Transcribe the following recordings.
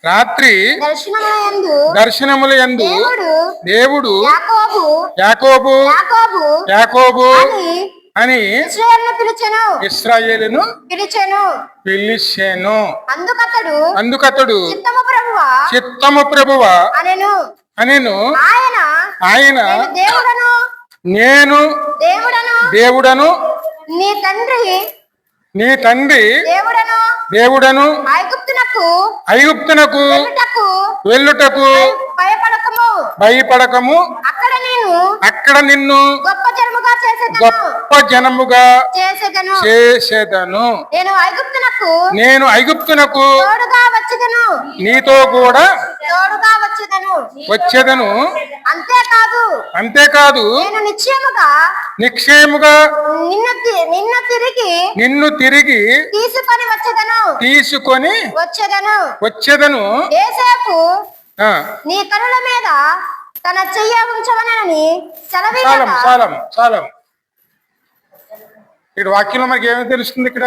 రాత్రి దర్శనముల యందు దేవుడు యాకోబు అని ఇశ్రాయేలును పిలిచెను. అందుకతడు చిత్తము ప్రభువా అనెను. ఆయన నేను దేవుడను నీ తండ్రి దేవుడను ఐగుప్తునకు వెళ్ళుటకు భయపడకము, అక్కడ నిన్ను గొప్ప జనముగా చేసేదను. నేను ఐగుప్తునకు నీతో కూడా వచ్చేదను. అంతేకాదు నిశ్చయముగా నిన్ను తిరిగి తీసుకొని వచ్చేదను. నీ కనుల మీద తన చెయ్య ఉంచవనని చాలం. ఇక్కడ వాక్యంలో మనకి ఏమి తెలుస్తుంది? ఇక్కడ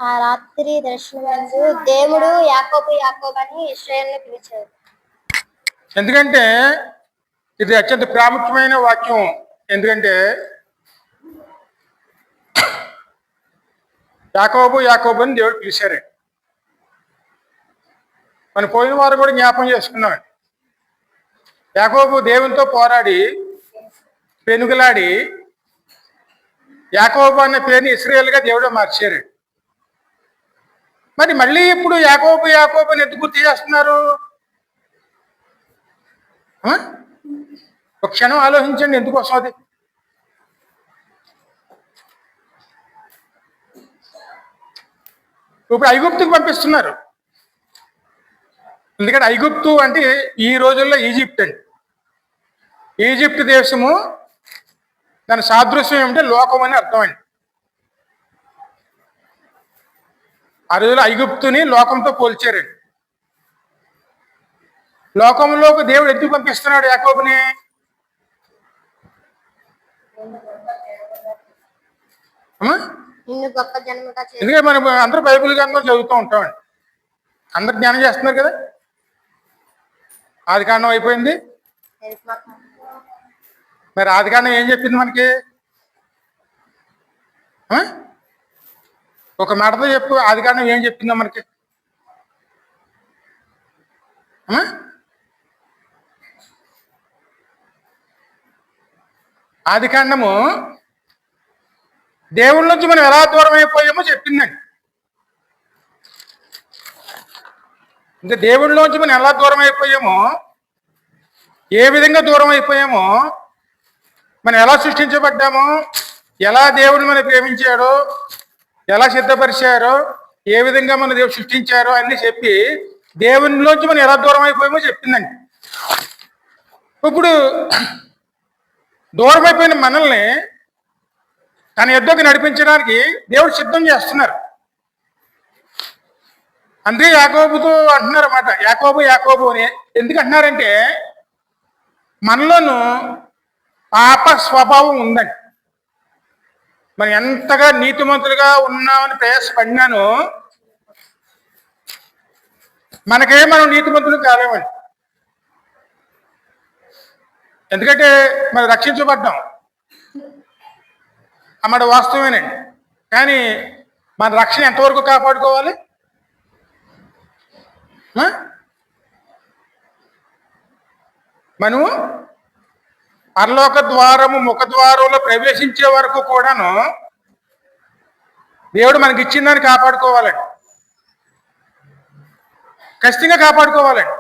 ఆ రాత్రి దర్శనమందు దేవుడు యాకోబు అని ఇశ్రాయేలును పిలిచాడు. ఎందుకంటే ఇది అత్యంత ప్రాముఖ్యమైన వాక్యం. ఎందుకంటే యాకోబు అని దేవుడు పిలిచారు. మనం పోయిన వారు కూడా జ్ఞాపకం చేసుకున్నాం. యాకోబు దేవునితో పోరాడి పెనుగులాడి యాకోబు అనే పేరుని ఇశ్రాయేలుగా దేవుడు మార్చారు. మరి మళ్ళీ ఇప్పుడు యాకోబు అని ఎందుకు గుర్తు చేస్తున్నారు? ఒక క్షణం ఆలోచించండి, ఎందుకు వస్తుంది? ఇప్పుడు ఐగుప్తుకు పంపిస్తున్నారు. ఎందుకంటే ఐగుప్తు అంటే ఈ రోజుల్లో ఈజిప్ట్ అండి. ఈజిప్ట్ దేశము దాని సాదృశ్యం ఏమిటంటే లోకం అని అర్థం అండి. ఆ రోజుల్లో ఐగుప్తుని లోకంతో పోల్చారండి. లోకంలోకి దేవుడు ఎందుకు పంపిస్తున్నాడు యాకోబుని? ఎందుకంటే మనం అందరూ బైబిల్ గ్రంథం చదువుతూ ఉంటామండి. అందరు జ్ఞానం చేస్తున్నారు కదా. ఆదికాండం అయిపోయింది. మరి ఆదికాండం ఏం చెప్పింది మనకి? ఒక మాటతో చెప్పు, ఆదికాండం ఏం చెప్పిందో మనకి? ఆదికాండము దేవుళ్ళ నుంచి మనం ఎలా దూరం అయిపోయామో చెప్పిందండి. ఇంకా దేవుళ్ళలోంచి మనం ఎలా దూరం అయిపోయామో, ఏ విధంగా దూరం అయిపోయామో, మనం ఎలా సృష్టించబడ్డామో, ఎలా దేవుడిని మనం ప్రేమించాడో, ఎలా సిద్ధపరిచారో, ఏ విధంగా మన దేవుడు సృష్టించారో అన్ని చెప్పి దేవునిలోంచి మనం ఎలా దూరం అయిపోయామో చెప్పిందండి. ఇప్పుడు దూరం అయిపోయిన మనల్ని తన యుద్ధకు నడిపించడానికి దేవుడు సిద్ధం చేస్తున్నారు. అందుకే యాకోబుతో అంటున్నారు అన్నమాట, యాకోబు అని. ఎందుకు అంటున్నారంటే మనలోనూ పాప స్వభావం ఉందండి. మనం ఎంతగా నీతిమంతులుగా ఉన్నామని ప్రయాసపడినాను, మనం నీతిమంతులు కాలేమండి. ఎందుకంటే మనం రక్షించబడ్డాం అన్నమాట వాస్తవమేనండి. కానీ మన రక్షణ ఎంతవరకు కాపాడుకోవాలి? మనము పరలోక ద్వారము ముఖద్వారంలో ప్రవేశించే వరకు కూడాను దేవుడు మనకి ఇచ్చిన దాన్ని కాపాడుకోవాలండి. ఖచ్చితంగా కాపాడుకోవాలండి.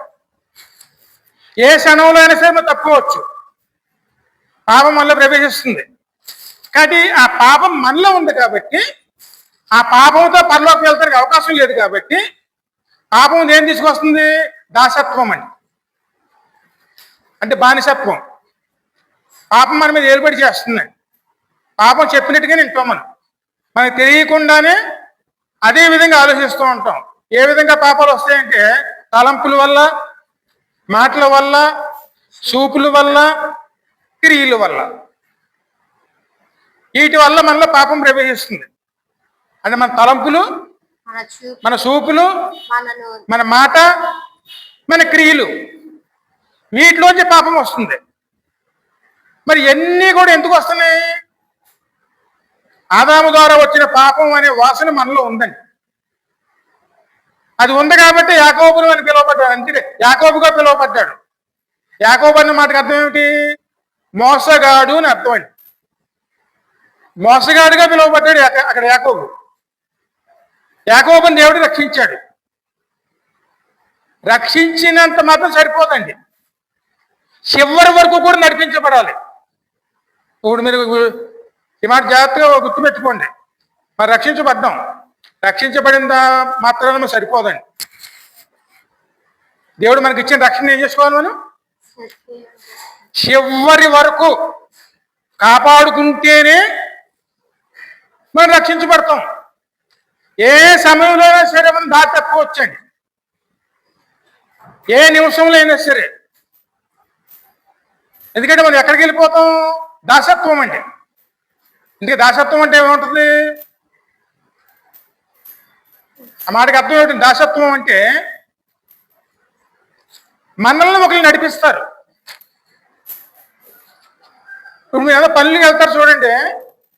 ఏ క్షణంలో అయినా సరే మనం తప్పుకోవచ్చు. పాపం మనలో ప్రవేశిస్తుంది. కానీ ఆ పాపం మనలో ఉంది కాబట్టి, ఆ పాపంతో పరలోకి వెళ్తానికి అవకాశం లేదు కాబట్టి, పాపం ఏం తీసుకొస్తుంది? దాసత్వం అండి, అంటే బానిసత్వం. పాపం మన మీద ఏలుబడి చేస్తుందండి. పాపం చెప్పినట్టుగానే వింటాం. మనకు తెలియకుండానే అదే విధంగా ఆలోచిస్తూ ఉంటాం. ఏ విధంగా పాపాలు వస్తాయంటే తలంపుల వల్ల, మాటల వల్ల, చూపుల వల్ల, క్రియల వల్ల. వీటి వల్ల మనలో పాపం ప్రవేశిస్తుంది. అంటే మన తలంపులు, మన చూపు, మన చూపులు, మనను మన మాట, మన క్రియలు, వీటిలోంచి పాపం వస్తుంది. మరి ఇవన్నీ కూడా ఎందుకు వస్తున్నాయి? ఆదాము ద్వారా వచ్చిన పాపం అనే వాసన మనలో ఉందండి. అది ఉంది కాబట్టి యాకోబును అని పిలువబడ్డాడు. అంతే, యాకోబుగా పిలువబడ్డాడు. యాకోబు అన్న మాటకు అర్థం ఏమిటి? మోసగాడు అని అర్థం అండి. మోసగాడుగా పిలువబడ్డాడు అక్కడ యాకోబు. యాకోబుని దేవుడు రక్షించాడు. రక్షించినంత మాత్రం సరిపోదండి, చివరి వరకు కూడా నడిపించబడాలి. ఇప్పుడు మీరు ఈ మాట జాగ్రత్తగా గుర్తుపెట్టుకోండి. మరి రక్షించబడ్డాం, రక్షించబడిన మాత్రాన సరిపోదండి. దేవుడు మనకి ఇచ్చిన రక్షణ ఏం చేసుకోవాలి? మనం చివరి వరకు కాపాడుకుంటేనే మనం రక్షించబడతాం. ఏ సమయంలో అయినా సరే మనం దారి తప్పుకోవచ్చండి, ఏ నిమిషంలో అయినా సరే. ఎందుకంటే మనం ఎక్కడికి వెళ్ళిపోతాం? దాసత్వం అంటే. ఇందుకే దాసత్వం అంటే ఏముంటుంది? ఆ మాటకి అర్థం ఏమిటి? దాసత్వం అంటే మనల్ని ఒకరు నడిపిస్తారు. ఇప్పుడు మీరు ఏదో పనులకి వెళ్తారు చూడండి,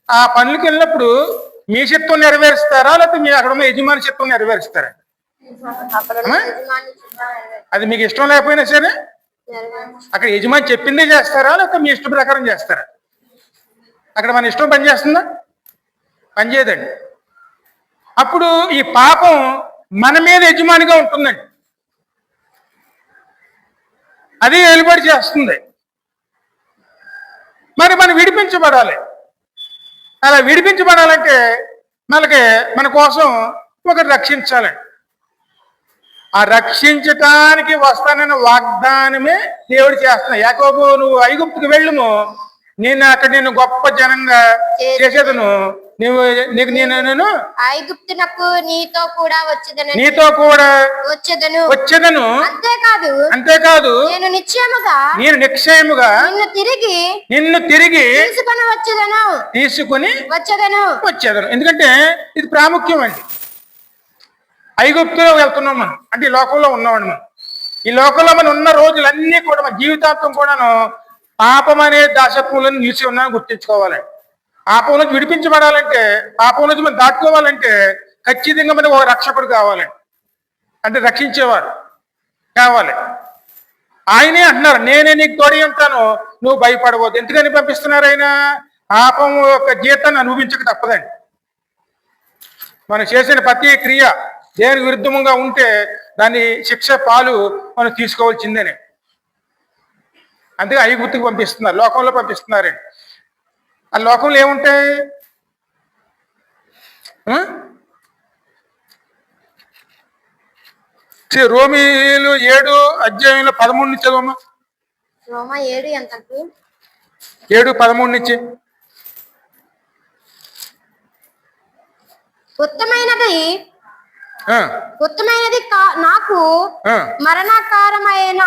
ఆ పనులకి వెళ్ళినప్పుడు మీ చిత్తం నెరవేరుస్తారా, లేకపోతే మీ అక్కడ ఉన్న యజమాని చిత్తం నెరవేరుస్తారా? అది మీకు ఇష్టం లేకపోయినా సరే అక్కడ యజమాని చెప్పిందే చేస్తారా, లేకపోతే మీ ఇష్టం ప్రకారం చేస్తారా? అక్కడ మన ఇష్టం పని చేస్తుందా? పని చేయదండి. అప్పుడు ఈ పాపం మన మీద యజమానిగా ఉంటుందండి, అది వెలుబడి చేస్తుంది. మరి మనం విడిపించబడాలి. అలా విడిపించబడాలంటే మన కోసం ఒకరు రక్షించాలండి. ఆ రక్షించటానికి వస్తానన్న వాగ్దానమే దేవుడు చేస్తున్నా. యాకోబు, నువ్వు ఐగుప్తుకు వెళ్ళుము, నేను అక్కడ నేను గొప్ప జనంగా చేసేదను, నేను ఐగుప్తునకు నీతో కూడా వచ్చేదను. అంతేకాదు నేను నిశ్చయముగా నిన్ను తిరిగి తీసుకొని వచ్చేదను. ఎందుకంటే ఇది ప్రాముఖ్యం అండి. ఐగుప్తులో వెళ్తున్నాం మనం, అంటే ఈ లోకంలో ఉన్నామండి. మనం ఈ లోకంలో మనం ఉన్న రోజులన్నీ కూడా మన జీవితాంతం కూడాను పాపం అనే దాసత్వంలో నిలిచి ఉన్నామని గుర్తించుకోవాలండి. పాపం నుంచి విడిపించబడాలంటే, పాపం నుంచి మనం దాటుకోవాలంటే ఖచ్చితంగా మనకు ఒక రక్షకుడు కావాలండి. అంటే రక్షించేవాడు కావాలి. ఆయనే అంటున్నారు, నేనే నీకు తోడి ఉంటాను, నువ్వు భయపడవద్దు. ఎందుకని పంపిస్తున్నారు ఆయన? పాపం యొక్క జీతాన్ని అనుభవించక తప్పదండి. మనం చేసిన ప్రతి క్రియ దేనికి విరుద్ధంగా ఉంటే దాని శిక్ష పాలు మనం తీసుకోవాల్సిందేనే. అందుకే ఐగుప్తుకు పంపిస్తున్నారు, లోకంలో పంపిస్తున్నారండి. ఆ లోకంలో ఏముంటాయి? రోమీలు 7:13 నుంచి చదవమ్మా. 7:13 నుంచి. ఉత్తమైనది నాకు మరణకారమైన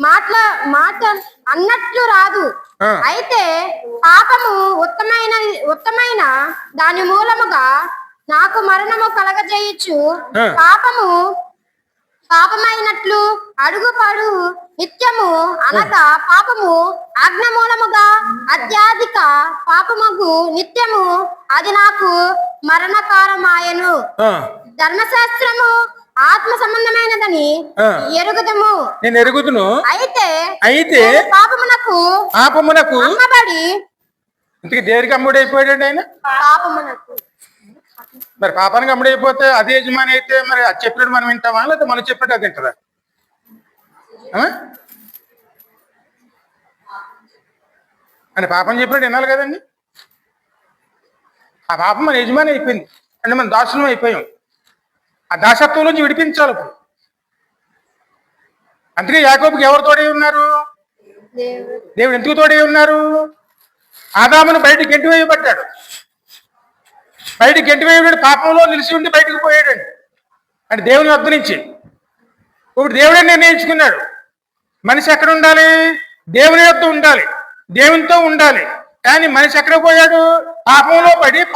మాట అన్నట్లు రాదు. అయితే పాపము ఉత్తమైన దాని మూలముగా నాకు మరణము కలగజేయచ్చు. పాపమైనట్లు అడుగుపడు నిత్యము, అనగా పాపము ఆజ్ఞ మూలముగా అత్యధిక పాపముగు నిత్యము, అది నాకు మరణకారమాయను. ధర్మశాస్త్రము ఆత్మ సంబంధమైనదని నేను ఎరుగుదును. అయితే పాపమునకు అమ్మబడి. ఇంతకీ దేనికి అమ్ముడైపోయాడు ఆయన? పాపమునకు. మరి పాపానికి అమ్ముడైపోతే అదే యజమాని అయితే మరి అది చెప్పినట్టు మనం వింటామా, లేకపోతే మనం చెప్పినట్టు అది వింటారా? అని పాపం చెప్పినట్టు వినాలి కదండి. ఆ పాపం మన యజమాని అయిపోయింది అంటే మనం దాసులం అయిపోయాం. ఆ దాసత్వం నుంచి విడిపించాలి ఇప్పుడు. అందుకే యాకోబుకి ఎవరు తోడై ఉన్నారు? దేవుడు. ఎందుకు తోడై ఉన్నారు? ఆదామును బయటికి గెంటివేయబడ్డాడు. బయటికి గెంటివేయబడ్డాడు, పాపంలో నిలిచి ఉండి బయటకు పోయాడండి. అంటే దేవుని వద్ద నుంచి. ఇప్పుడు దేవుడే నిర్ణయించుకున్నాడు మనిషి ఎక్కడ ఉండాలి? దేవుని వద్ద ఉండాలి, దేవునితో ఉండాలి. కానీ మనిషి ఎక్కడ పోయాడు?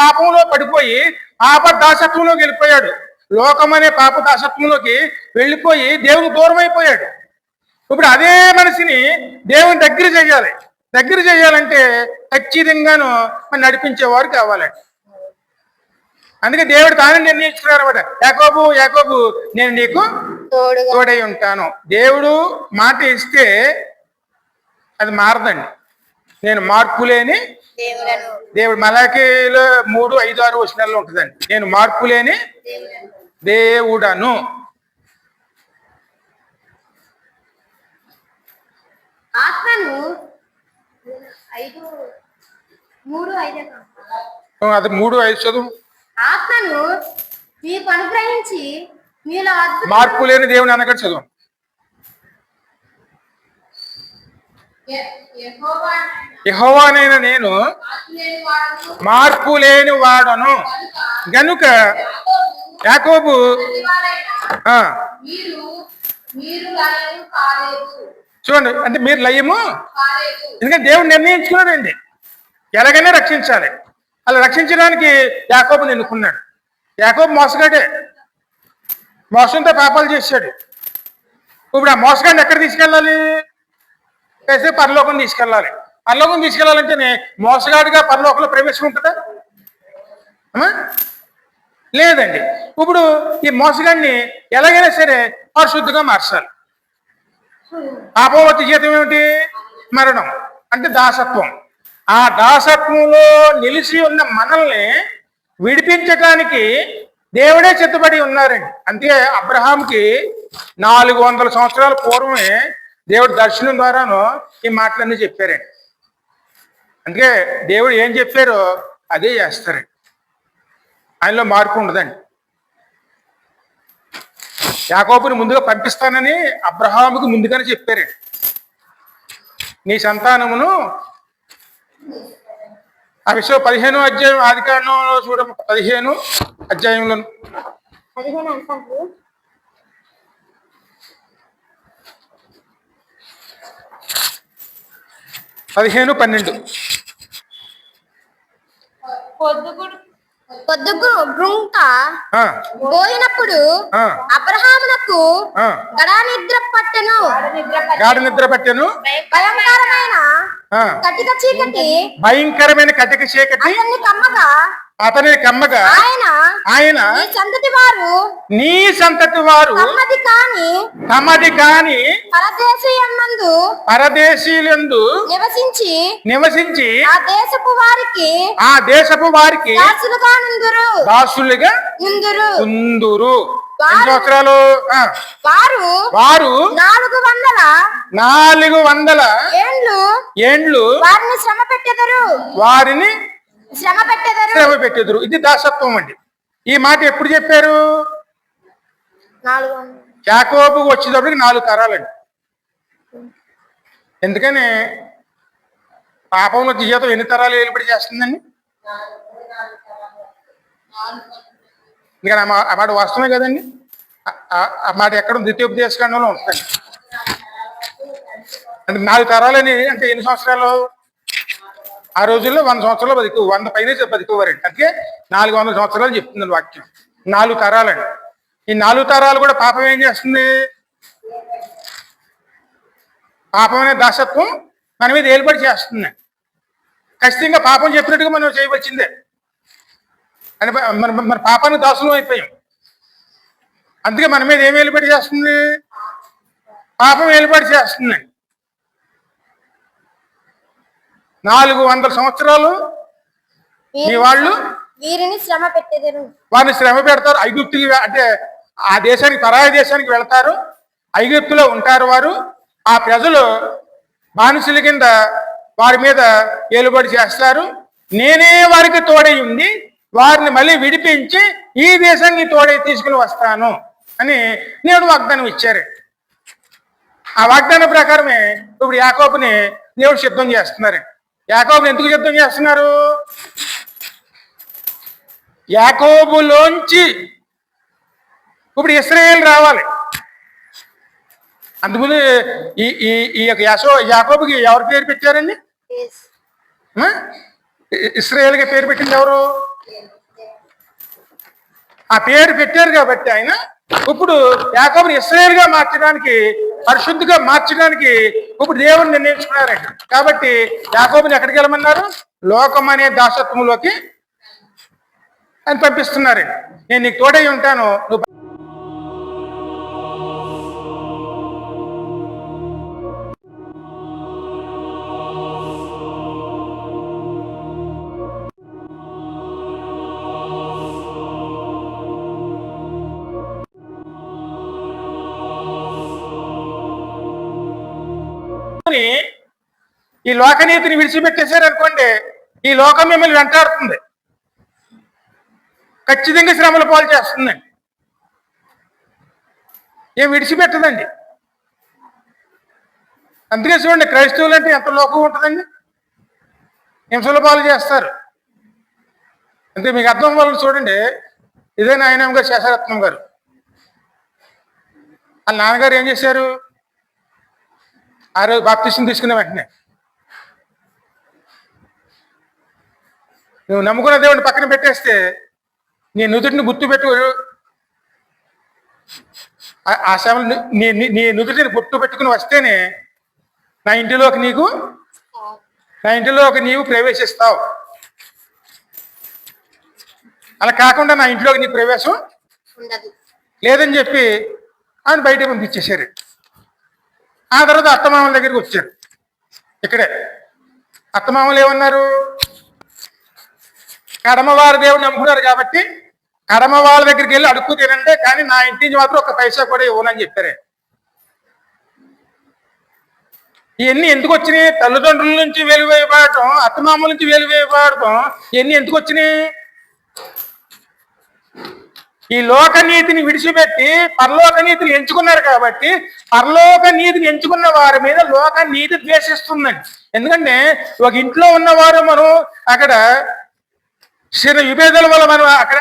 పాపంలో పడిపోయి పాప దాసత్వంలోకి వెళ్ళిపోయాడు. లోకం అనే పాప దాసత్వంలోకి వెళ్ళిపోయి దేవుని దూరం అయిపోయాడు. ఇప్పుడు అదే మనిషిని దేవుని దగ్గర చేయాలంటే ఖచ్చితంగాను మరి నడిపించేవారు కావాలండి. అందుకే దేవుడు తానే నిర్ణయించుకున్నారు అనమాట. యాకోబు నేను నీకు తోడై ఉంటాను. దేవుడు మాట ఇస్తే అది మారదండి. నేను మార్పు లేని దేవుడు. మలాకీలో 3:5-6 వచనాల్లో ఉంటుందండి. నేను మార్పు లేని దేవుడను. ఆత్మను అది 3:5 చదువు. ఆత్మను మీకు అనుగ్రహించి మీలో మార్పు లేని దేవుని అనగా చదువు. యెహోవానైన నేను మార్పు లేని వాడను గనుక యాకోబు చూడండి, అంటే మీరు లయము, ఎందుకంటే దేవుడు నిర్ణయించుకున్నాడండి ఎలాగైనా రక్షించాలి. అలా రక్షించడానికి యాకోబుని ఎన్నుకున్నాడు. యాకోబు మోసగాడే, మోసంతో పాపాలు చేశాడు. ఇప్పుడు ఆ మోసగాడిని ఎక్కడ తీసుకెళ్ళాలి? వేస్తే పరలోకం తీసుకెళ్ళాలి. పరలోకం తీసుకెళ్ళాలంటేనే మోసగాడిగా పరలోకంలో ప్రవేశం ఉంటుందా? లేదండి. ఇప్పుడు ఈ మోసగాడిని ఎలాగైనా సరే పరిశుద్ధిగా మార్చాలి. పాపవతి జీతం ఏమిటి? మరణం, అంటే దాసత్వం. ఆ దాసత్వంలో నిలిచి ఉన్న మనల్ని విడిపించటానికి దేవుడే చిత్తపడి ఉన్నారండి. అందుకే అబ్రహాంకి 400 సంవత్సరాల పూర్వమే దేవుడు దర్శనం ద్వారాను ఈ మాటలన్నీ చెప్పారండి. అందుకే దేవుడు ఏం చెప్పారో అదే చేస్తారండి. ఆయనలో మార్పు ఉండదండి. యాకోబుని ముందుగా పంపిస్తానని అబ్రహాముకు ముందుగానే చెప్పారండి. నీ సంతానమును ఆ విషయం 15వ అధ్యాయం ఆదికాండంలో చూడ 15 అధ్యాయంలో 15-12 పొద్దుగు బృంక పోయినప్పుడు అబ్రహామునకు గాఢ నిద్ర పట్టెను. భయంకరమైన కటిక చీకటి అతని కమ్మగా ఆయన నీ సంతతి వారు తమది కాని పరదేశీయులందు నివసించి ఆ దేశపు వారికి దాసులుగా ఉందురు. సంవత్సరాలు వారు 400 ఏండ్లు వారిని శ్రమ పెట్టెదరు. ఇది దాసత్వం అండి. ఈ మాట ఎప్పుడు చెప్పారు? యాకోబు వచ్చేటప్పటికి 4 తరాలండి. ఎందుకని పాపంలో జీవితం ఎన్ని తరాలు ఏలుబడి చేస్తుందండి? ఇంకా ఆ మాట వాస్తవమే కదండి. ఆ మాట ఎక్కడ ద్వితీయోపదేశకాండంలో ఉంటుంది. అంటే 4 తరాలని అంటే ఎన్ని సంవత్సరాలు? ఆ రోజుల్లో 100 సంవత్సరాలు 100 పైన బతికేవారండి. అందుకే 400 సంవత్సరాలు చెప్తుందండి వాక్యం. 4 తరాలండి. ఈ 4 తరాలు కూడా పాపం ఏం చేస్తుంది? పాపం అనే దాసత్వం మన మీద ఏలుబడి చేస్తుంది. ఖచ్చితంగా పాపం చెప్పినట్టుగా మనం చేయవలసిందే. అని మన పాపానికి దాసులం అయిపోయాం. అందుకే మన మీద ఏం ఏలుబడి చేస్తుంది? పాపం ఏలుబడి చేస్తుందండి. 400 సంవత్సరాలు మీ వాళ్ళు వారిని శ్రమ పెడతారు. ఐగుప్తుకి అంటే ఆ దేశానికి పరాయి దేశానికి వెళతారు. ఐగుప్తులో ఉంటారు వారు. ఆ ప్రజలు బానిసల కింద వారి మీద ఏలుబడి చేస్తారు. నేనే వారికి తోడై ఉంది వారిని మళ్ళీ విడిపించి ఈ దేశాన్ని తోడై తీసుకుని వస్తాను అని దేవుడు వాగ్దానం ఇచ్చారు. ఆ వాగ్దానం ప్రకారమే ఇప్పుడు యాకోబుని దేవుడు సిద్ధం చేస్తున్నారు. యాకోబుని ఎందుకు సిద్ధం చేస్తున్నారు? యాకోబులోంచి ఇప్పుడు ఇశ్రాయేలు రావాలి. అందుముందు ఈ యొక్క యాకోబుకి ఎవరు పేరు పెట్టారండి? ఇశ్రాయేలుగా పేరు పెట్టింది ఎవరు? ఆ పేరు పెట్టారు కాబట్టి ఆయన ఇప్పుడు యాకోబుని ఇశ్రాయేలుగా మార్చడానికి, పరిశుద్ధిగా మార్చడానికి ఇప్పుడు దేవుని నిర్ణయించుకున్నారండి. కాబట్టి యాకోబుని ఎక్కడికి వెళ్ళమన్నారు? లోకం అనే దాసత్వంలోకి ఆయన పంపిస్తున్నారండి. నేను నీకు తోడై ఉంటాను, నువ్వు ఈ లోకనీతిని విడిచిపెట్టేశారు అనుకోండి, ఈ లోకం మిమ్మల్ని వెంటాడుతుంది, ఖచ్చితంగా శ్రమల పాలు చేస్తుందండి. ఏం విడిచిపెట్టదండి. అందుకే చూడండి, క్రైస్తవులు అంటే ఎంత లోకం ఉంటుందండి, హింసల పాలు చేస్తారు. అంటే మీకు అర్థం వల్ల చూడండి, ఇదే నాయనమ్మ గారు, శేషరత్నం గారు, వాళ్ళ నాన్నగారు ఏం చేశారు? ఆ రోజు బాప్తిసం తీసుకున్న వెంటనే నువ్వు నమ్ముకున్న దేవుడిని పక్కన పెట్టేస్తే నీ నుదుటిని గుర్తు పెట్టు, ఆ సేవలు నీ నుదుటిని గుర్తు పెట్టుకుని వస్తేనే నా ఇంటిలోకి నీవు ప్రవేశిస్తావు. అలా కాకుండా నా ఇంట్లోకి నీకు ప్రవేశం లేదని చెప్పి ఆయన బయట పంపించేశారు. ఆ తర్వాత అత్తమామల దగ్గరికి వచ్చారు. ఇక్కడే అత్తమామలు ఏమన్నారు? కడమవారి దేవుడు నమ్ముకున్నారు కాబట్టి కడమ వాళ్ళ దగ్గరికి వెళ్ళి అడుక్కు తినంటే, కానీ నా ఇంటి నుంచి మాత్రం ఒక పైసా కూడా ఇవ్వనని చెప్పారే. ఇవన్నీ ఎందుకు వచ్చినాయి? తల్లిదండ్రుల నుంచి వెలువేయబడటం, అత్తమామల నుంచి వెలువేయబడటం, ఇవన్నీ ఎందుకు వచ్చినాయి? ఈ లోక నీతిని విడిచిపెట్టి పరలోక నీతిని ఎంచుకున్నారు కాబట్టి, పరలోక నీతిని ఎంచుకున్న వారి మీద లోక నీతి ద్వేషిస్తుందండి. ఎందుకంటే ఒక ఇంట్లో ఉన్నవారు మనం అక్కడ చిన్న విభేదాల వల్ల మనం అక్కడ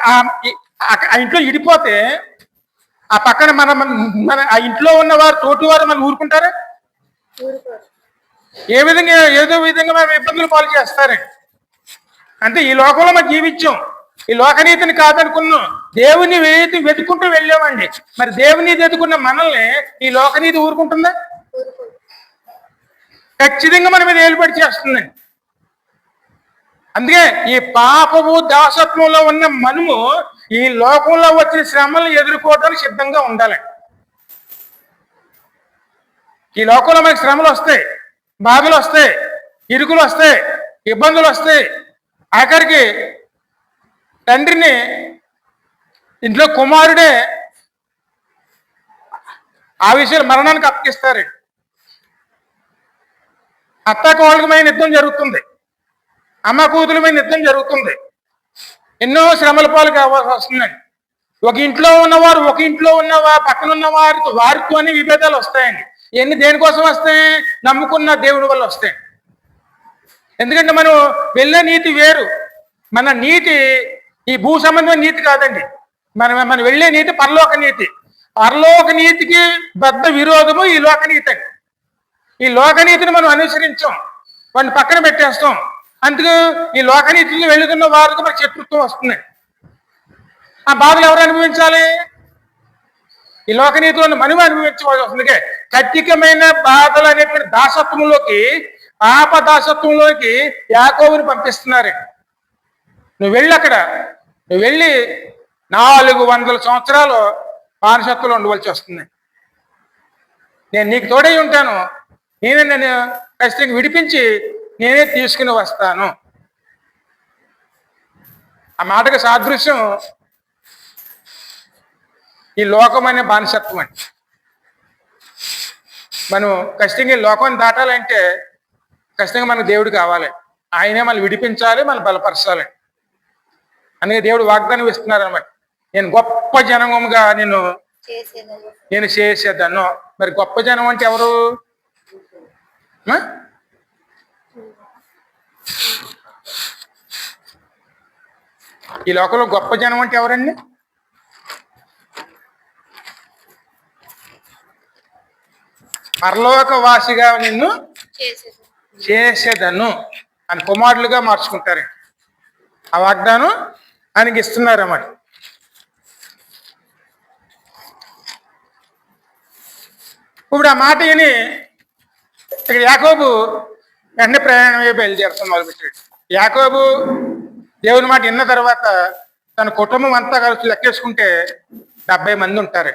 ఆ ఇంట్లో ఇడిపోతే ఆ పక్కన మన ఆ ఇంట్లో ఉన్నవారు తోటివారు మనం ఊరుకుంటారా? ఏదో విధంగా మనం ఇబ్బందులు పాలు చేస్తారండి. అంటే ఈ లోకంలో మనం జీవించాం, ఈ లోకనీతిని కాదనుకున్నాం, దేవుని వెతుకుంటూ వెళ్ళామండి. మరి దేవుని వెతుకున్న మనల్ని ఈ లోకనీతి ఊరుకుంటుందా? ఖచ్చితంగా మన మీద ఏలుబడి చేస్తుందండి. అందుకే ఈ పాపము దాసత్వంలో ఉన్న మనము ఈ లోకంలో వచ్చిన శ్రమలను ఎదుర్కోవడానికి సిద్ధంగా ఉండాలి. ఈ లోకంలో మనకి శ్రమలు వస్తాయి, బాధలు వస్తాయి, ఇరుకులు వస్తాయి, ఇబ్బందులు వస్తాయి. ఆఖరికి తండ్రిని ఇంట్లో కుమారుడే ఆ విషయాలు మరణానికి అప్పగిస్తారు. అత్తాకోళ్ళ మీద యుద్ధం జరుగుతుంది, అమ్మ కూతుల మీద యుద్ధం జరుగుతుంది, ఎన్నో శ్రమల పాలు కావాల్సి వస్తుందండి. ఒక ఇంట్లో ఉన్నవారు పక్కన ఉన్న వారితోనే విభేదాలు వస్తాయండి. ఇవన్నీ దేనికోసం వస్తాయి? నమ్ముకున్న దేవుడి వల్ల వస్తాయి. ఎందుకంటే మనం వెళ్ళే నీతి వేరు. మన నీతి ఈ భూ సంబంధమైన నీతి కాదండి. మనం వెళ్ళే నీతి పరలోక నీతి. పరలోక నీతికి బద్ద విరోధము ఈ లోకనీతి అండి. ఈ లోకనీతిని మనం అనుసరించాం, వాడిని పక్కన పెట్టేస్తాం. అందుకు ఈ లోకనీతిని వెళుతున్న వారికి మన శత్రుత్వం వస్తుంది. ఆ బాధలు ఎవరు అనుభవించాలి? ఈ లోకనీతిలో మనం అనుభవించవలసి వస్తుంది. కఠినమైన బాధలు అనేటువంటి దాసత్వంలోకి, పాప దాసత్వంలోకి యాకోబుని పంపిస్తున్నారు. నువ్వు వెళ్ళి 400 సంవత్సరాలు బానిసత్వంలో ఉండవలసి వస్తుంది. నేను నీకు తోడై ఉంటాను, నేను ఖచ్చితంగా విడిపించి నేనే తీసుకుని వస్తాను. ఆ మాటకు సాదృశ్యం ఈ లోకం అనే బానిసత్వం అండి. మనం ఖచ్చితంగా ఈ లోకాన్ని దాటాలంటే ఖచ్చితంగా మనకు దేవుడు కావాలి. ఆయనే మనం విడిపించాలి, మనం బలపరచాలి. అందుకే దేవుడు వాగ్దానం ఇస్తున్నారు అనమాట. నేను గొప్ప జనముగా నేను చేసేదాను. మరి గొప్ప జనం అంటే ఎవరు? ఈ లోకంలో గొప్ప జనం అంటే ఎవరండి? పరలోకవాసిగా నిన్ను చేసేదను అని కుమారులుగా మార్చుకుంటారు. ఆ వాగ్దానం ఆయనకి ఇస్తున్నారన్నమాట. ఇప్పుడు ఆ మాట విని ఇక్కడ యాకోబు వెంటనే ప్రయాణమే బయలుదేరుతాం మొదలుపెట్టాడు. యాకోబు దేవుని మాట విన్న తర్వాత తన కుటుంబం అంతా కలిసి లెక్కేసుకుంటే 70 మంది ఉంటారు.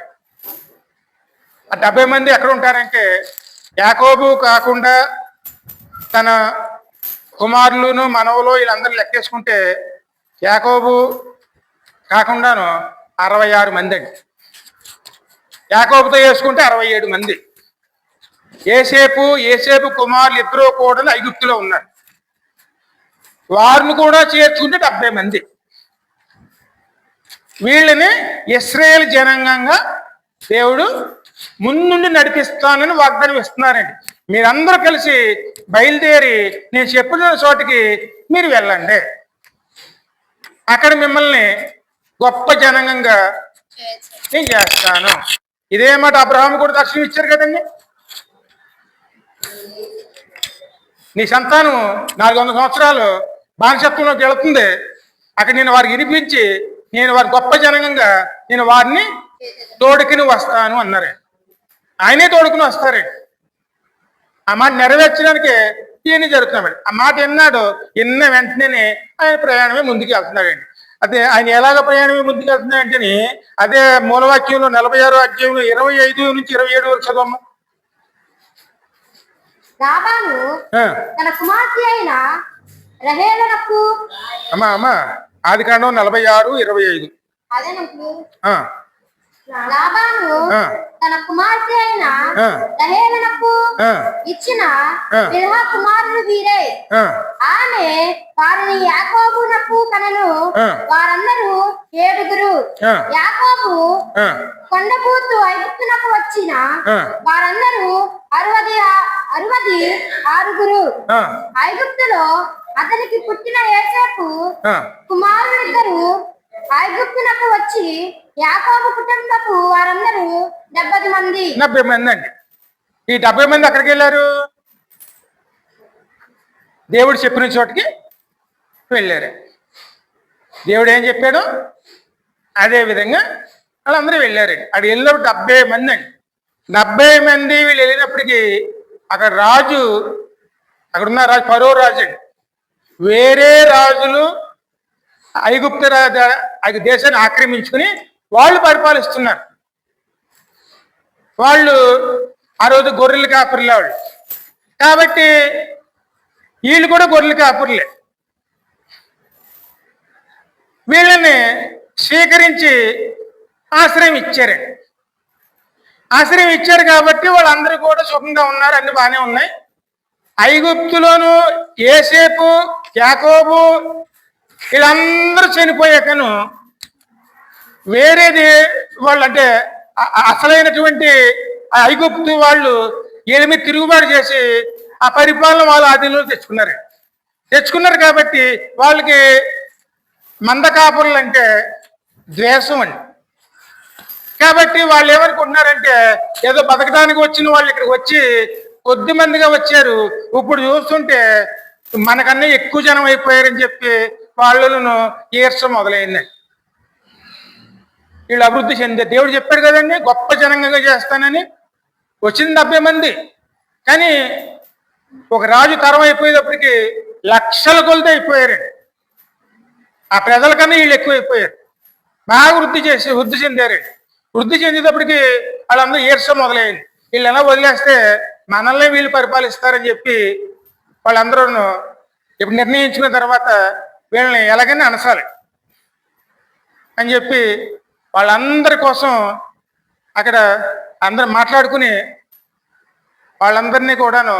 ఆ 70 మంది ఎక్కడ ఉంటారంటే యాకోబు కాకుండా తన కుమారులను మనవలు వీళ్ళందరూ లెక్కేసుకుంటే యాకోబు కాకుండాను 66 మంది అండి. యాకోబుతో వేసుకుంటే 67 మంది. ఏసేపు కుమారులు ఇద్దరు కూడా ఐగుప్తులో ఉన్నారు. వారిని కూడా చేర్చుకుంటే 70 మంది. వీళ్ళని ఇశ్రాయేలు జనాంగంగా దేవుడు ముందుండి నడిపిస్తానని వాగ్దానం ఇస్తున్నారండి. మీరందరూ కలిసి బయలుదేరి నేను చెప్పిన చోటికి మీరు వెళ్ళండి, అక్కడ మిమ్మల్ని గొప్ప జనాంగంగా నేను చేస్తాను. ఇదే మాట అబ్రహాము కూడా దర్శనం ఇచ్చారు కదండి. నీ సంతానం 400 సంవత్సరాలు బానిసత్వంలోకి వెళుతుంది, అక్కడ నేను వారికి వినిపించి నేను వారి గొప్ప జనంగా నేను వారిని తోడుకుని వస్తాను అన్నారు. ఆయనే తోడుకుని వస్తారే. ఆ మాట నెరవేర్చడానికి ఈయన జరుగుతున్నాడు. ఆ మాట విన్న వెంటనే ఆయన ప్రయాణమే ముందుకు వెళ్తున్నాడండి. అదే ఆయన ఎలాగ ప్రయాణమే ముందుకు వెళ్తున్నాడంటే అదే మూలవాక్యంలో 46వ అధ్యాయంలో 25 నుంచి 27 వరకు చదవము. లాబాను తన కుమార్తె అయిన రహేలునకు అమ్మా ఆదికాండం 46:25. అదేనండి. లాబాను తన కుమార్తె అయిన రహేలునకు ఇచ్చిన బిల్హా కుమారులు వీరే. ఆమె వారిని యాకోబునకు కనెను. వారందరూ 7. యాకోబు కొండపూతు ఐగుప్తునకు వచ్చిన వారందరూ 66. ఐగుప్తులో అతనికి పుట్టిన యోసేపు కుమారులిద్దరు ఐగుప్తునకు వచ్చి యాకోబు కుటుంబపు వారందరూ 70 మంది. 70 మంది అండి. ఈ 70 మంది ఎక్కడికి వెళ్ళారు? దేవుడు చెప్పిన చోటికి వెళ్ళారు. దేవుడు ఏం చెప్పాడు అదే విధంగా వాళ్ళందరూ వెళ్ళారండి. అక్కడ వెళ్ళినప్పుడు 70 మంది అండి. 70 మంది వీళ్ళు వెళ్ళినప్పటికీ అక్కడ రాజు, అక్కడున్న రాజు ఫరో రాజు అండి. వేరే రాజులు ఐగుప్తు దేశాన్ని ఆక్రమించుకుని వాళ్ళు పరిపాలిస్తున్నారు. వాళ్ళు ఆ రోజు గొర్రెలు కాపురులే వాళ్ళు. కాబట్టి వీళ్ళు కూడా గొర్రెలు కాపురులే. వీళ్ళని స్వీకరించి ఆశ్రయం ఇచ్చారండి. ఆశ్రయం ఇచ్చారు కాబట్టి వాళ్ళందరూ కూడా సుఖంగా ఉన్నారు, అన్ని బాగానే ఉన్నాయి. ఐగుప్తులోను యోసేపు, యాకోబు వీళ్ళందరూ చనిపోయాకను వేరేది వాళ్ళు అంటే అసలైనటువంటి ఐగుప్తు వాళ్ళు వీళ్ళ మీద తిరుగుబాటు చేసి ఆ పరిపాలన వాళ్ళ ఆధీనంలో తెచ్చుకున్నారు. కాబట్టి వాళ్ళకి మందకాపురులు అంటే ద్వేషం అండి. కాబట్టి వాళ్ళు ఏమనుకుంటున్నారంటే ఏదో బతకడానికి వచ్చిన వాళ్ళు ఇక్కడికి వచ్చి కొద్ది మందిగా వచ్చారు, ఇప్పుడు చూస్తుంటే మనకన్నా ఎక్కువ జనం అయిపోయారని చెప్పి వాళ్ళను ఈర్ష మొదలైందండి. వీళ్ళు అభివృద్ధి చెందే దేవుడు చెప్పాడు కదండి గొప్ప జనంగా చేస్తానని. వచ్చింది 70 మంది. కానీ ఒక రాజు తరం అయిపోయేటప్పటికి లక్షల కొలది అయిపోయారండి. ఆ ప్రజల కన్నా వీళ్ళు ఎక్కువైపోయారు. బాగా వృద్ధి చెందారండి. వృద్ధి చెందేటప్పటికి వాళ్ళందరూ ఈర్ష మొదలైంది. వీళ్ళు ఎలా వదిలేస్తే మనల్ని వీళ్ళు పరిపాలిస్తారని చెప్పి వాళ్ళందరూ ఇప్పుడు నిర్ణయించుకున్న తర్వాత వీళ్ళని ఎలాగైనా అనసాలి అని చెప్పి వాళ్ళందరి కోసం అక్కడ అందరూ మాట్లాడుకుని వాళ్ళందరినీ కూడాను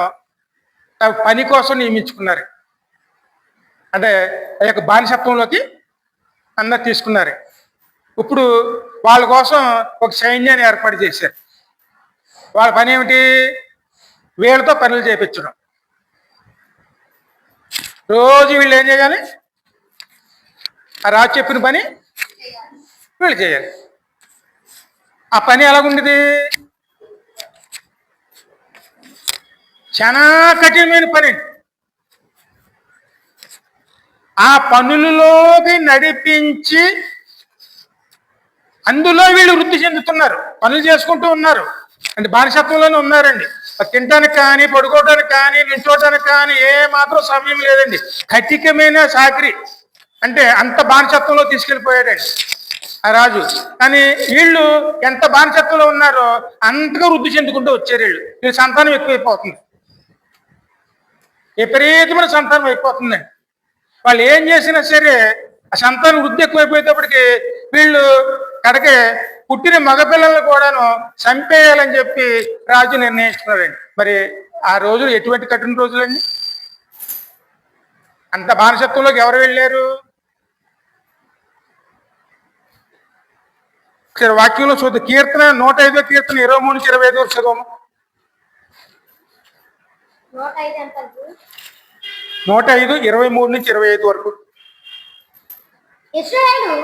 పని కోసం నియమించుకున్నారు. అంటే ఆ యొక్క బానిసత్వంలోకి అందరు తీసుకున్నారు. ఇప్పుడు వాళ్ళ కోసం ఒక సైన్యాన్ని ఏర్పాటు చేశారు. వాళ్ళ పని ఏమిటి? వీళ్ళతో పనులు చేయించడం. రోజు వీళ్ళు ఏం చేయాలి? ఆ రాజు చెప్పిన పని వీళ్ళు చేయాలి. ఆ పని ఎలాగుండేది? చాలా కఠినమైన పని. ఆ పనులలోకి నడిపించి అందులో వీళ్ళు వృద్ధి చెందుతున్నారు, పనులు చేసుకుంటూ ఉన్నారు. అంటే బానిసత్వంలోనే ఉన్నారండి. తినడానికి కానీ, పడుకోవడానికి కానీ, నిల్చోవడానికి కానీ ఏ మాత్రం సమయం లేదండి. కఠికమైన సాకిరి, అంటే అంత బానిసత్వంలో తీసుకెళ్ళిపోయాడండి ఆ రాజు. కానీ వీళ్ళు ఎంత బానిసత్వంలో ఉన్నారో అంతగా వృద్ధి చెందుకుంటూ వచ్చారు. వీళ్ళు సంతానం ఎక్కువైపోతుంది, విపరీతమైన సంతానం అయిపోతుందండి. వాళ్ళు ఏం చేసినా సరే ఆ సంతానం వృద్ధి ఎక్కువైపోయేటప్పటికి వీళ్ళు కడకే పుట్టిన మగపిల్లలను కూడాను చంపేయాలని చెప్పి రాజు నిర్ణయించుకున్నాడండి. మరి ఆ రోజులు ఎటువంటి కఠిన రోజులండి? అంత బానిసత్వంలోకి ఎవరు వెళ్ళారు? వాక్యంలో చూద్దాం. కీర్తన 105వ కీర్తన 23 నుంచి 25 వరకు చదవము. 105 23 నుంచి 25 వరకు. ఇశ్రాయేలు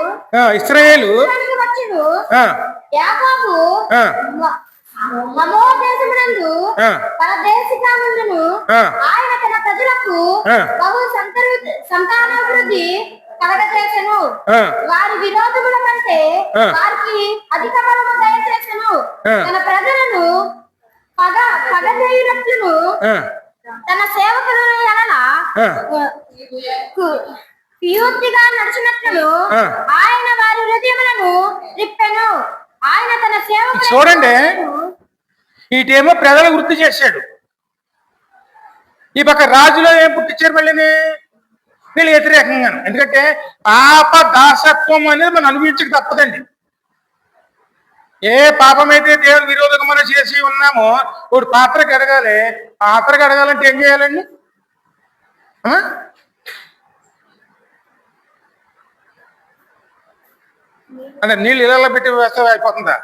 ఆయన తన ప్రజలకు బహు సంతానాభివృద్ధి కలగజేసెను. వారి విరోధముల కంటే వారికి అధిక బలము దయచేసెను. తన ప్రజలను పగచేయునట్లును తన సేవకులను ఎడల కుయుక్తిగా నడిచినట్లు ఆయన వారి హృదయములను రిప్పెను. ఆయన తన సేవకులను చూడండి, ఈటేమో ప్రజలు వృద్ధి చేశాడు, ఈ పక్క రాజులో ఏం పుట్టించారు మళ్ళీ వీళ్ళు వ్యతిరేకంగా. ఎందుకంటే పాప దాసత్వం అనేది మనం అనుభవించక తప్పదండి. ఏ పాపమైతే దేవుని విరోధంగా మనం చేసి ఉన్నామో ఇప్పుడు పాత్ర కడగాలి. పాత్ర కడగాలంటే ఏం చేయాలండి? అంటే నీళ్ళు ఇళ్ళలో పెట్టి వేస్తే అయిపోతుందా?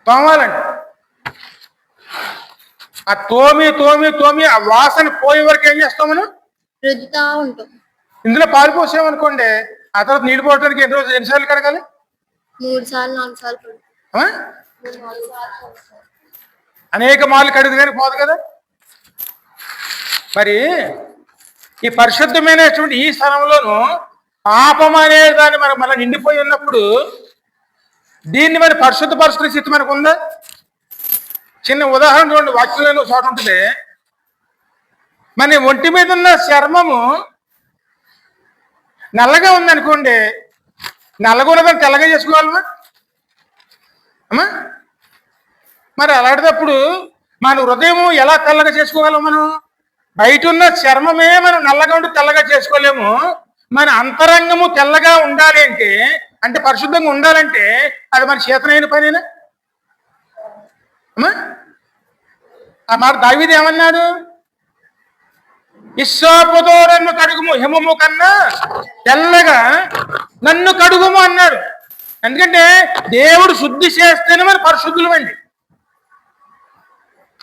తోమాలండి. ఆ తోమి తోమి తోమి ఆ వాసన పోయే వరకు ఏం చేస్తాం మనం? ఇందులో పాలు పోసామనుకోండి, ఆ తర్వాత నీళ్ళు పోవడానికి ఎన్నిసార్లు కడగాలి? 3 సార్లు 4 సార్లు అనేక మార్లు కడుగు కానీ పోదు కదా. మరి ఈ పరిశుద్ధమైనటువంటి ఈ స్థలంలోనూ పాపం అనే దాన్ని మనం నిండిపోయి ఉన్నప్పుడు దీన్ని మరి పరిశుద్ధ పరిస్థితి స్థితి మనకు ఉందా? చిన్న ఉదాహరణ చూడండి, వాక్యంలో చోట ఉంటుంది. మన ఒంటి మీద ఉన్న చర్మము నల్లగా ఉందనుకోండి, నల్లగా ఉన్నదాన్ని తెల్లగా చేసుకోవాలమ్మా అమ్మా. మరి అలాంటప్పుడు మన హృదయం ఎలా తెల్లగా చేసుకోగలం? మనం బయట ఉన్న చర్మమే మనం నల్లగా ఉండి తెల్లగా చేసుకోలేము. మన అంతరంగము తెల్లగా ఉండాలి అంటే పరిశుద్ధంగా ఉండాలంటే అది మన చేతనైన పనేనా అమ్మా? ఆ మాట దావీదు ఏమన్నాడు? ఇస్సోపుతో నన్ను కడుగుము, హిమము కన్నా తెల్లగా నన్ను కడుగుము అన్నాడు. ఎందుకంటే దేవుడు శుద్ధి చేస్తేనే మన పరిశుద్ధులమండి.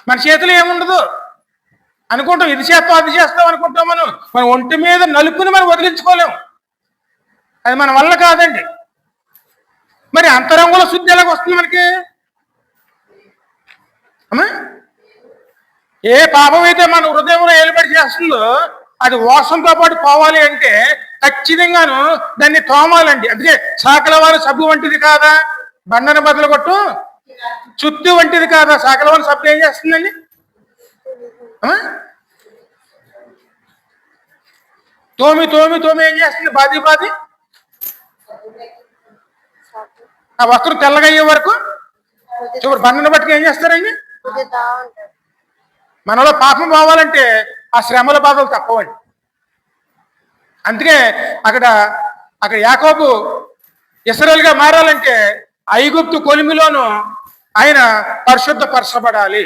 మన చేతిలో ఏముండదు అనుకుంటాం, ఇది చేస్తాం అది చేస్తాం అనుకుంటాం. మన ఒంటి మీద నలుపుని మనం వదిలించుకోలేము, అది మన వల్ల కాదండి. మరి అంతరంగంలో శుద్ధి ఎలాగ వస్తుంది మనకి అమ్మా? ఏ పాపం అయితే మన హృదయంలో ఏలుబడి చేస్తుందో అది వాసనతో పాటు పోవాలి అంటే ఖచ్చితంగాను దాన్ని తోమాలండి. అందుకే సాకలవారి సబ్బు వంటిది కాదా, బండను బదులు కొట్టు చుత్తు వంటిది కాదా. సాకలవారి సబ్బు ఏం చేస్తుందండి? తోమి తోమి తోమి ఏం చేస్తుంది? బాది బాది ఆ వస్త్రం తెల్లగా అయ్యే వరకు చూడు. బండను బట్టి ఏం చేస్తారండి? మనలో పాపం పోవాలంటే ఆ శ్రమల బాధలు తప్పవండి. అందుకే అక్కడ యాకోబు ఇశ్రాయేలుగా మారాలంటే ఐగుప్తు కొలిమిలోనూ ఆయన పరిశుద్ధపరచబడాలి.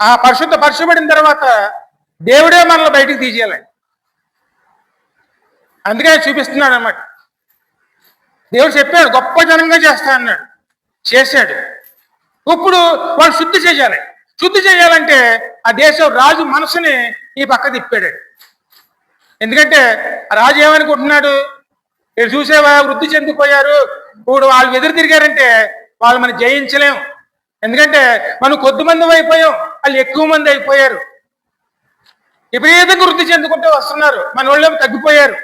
ఆ పరిశుద్ధపరచబడిన తర్వాత దేవుడే మనల్ని బయటికి తీసేయాలండి. అందుకే చూపిస్తున్నాడు అన్నమాట. దేవుడు చెప్పాడు గొప్ప జనంగా చేస్తా అన్నాడు, చేశాడు. ఇప్పుడు వాళ్ళు శుద్ధి చేయాలి. శుద్ధి చేయాలంటే ఆ దేశం రాజు మనసుని ఈ పక్క తిప్పాడు. ఎందుకంటే రాజు ఏమనుకుంటున్నాడు? మీరు చూసేవా వృద్ధి చెందిపోయారు, ఇప్పుడు వాళ్ళు ఎదురు తిరిగారంటే వాళ్ళు మనం జయించలేము. ఎందుకంటే మనం కొద్ది మంది అయిపోయాం, వాళ్ళు ఎక్కువ మంది అయిపోయారు. విపరీతంగా వృద్ధి చెందుకుంటూ వస్తున్నారు, మన వాళ్ళు తగ్గిపోయారు.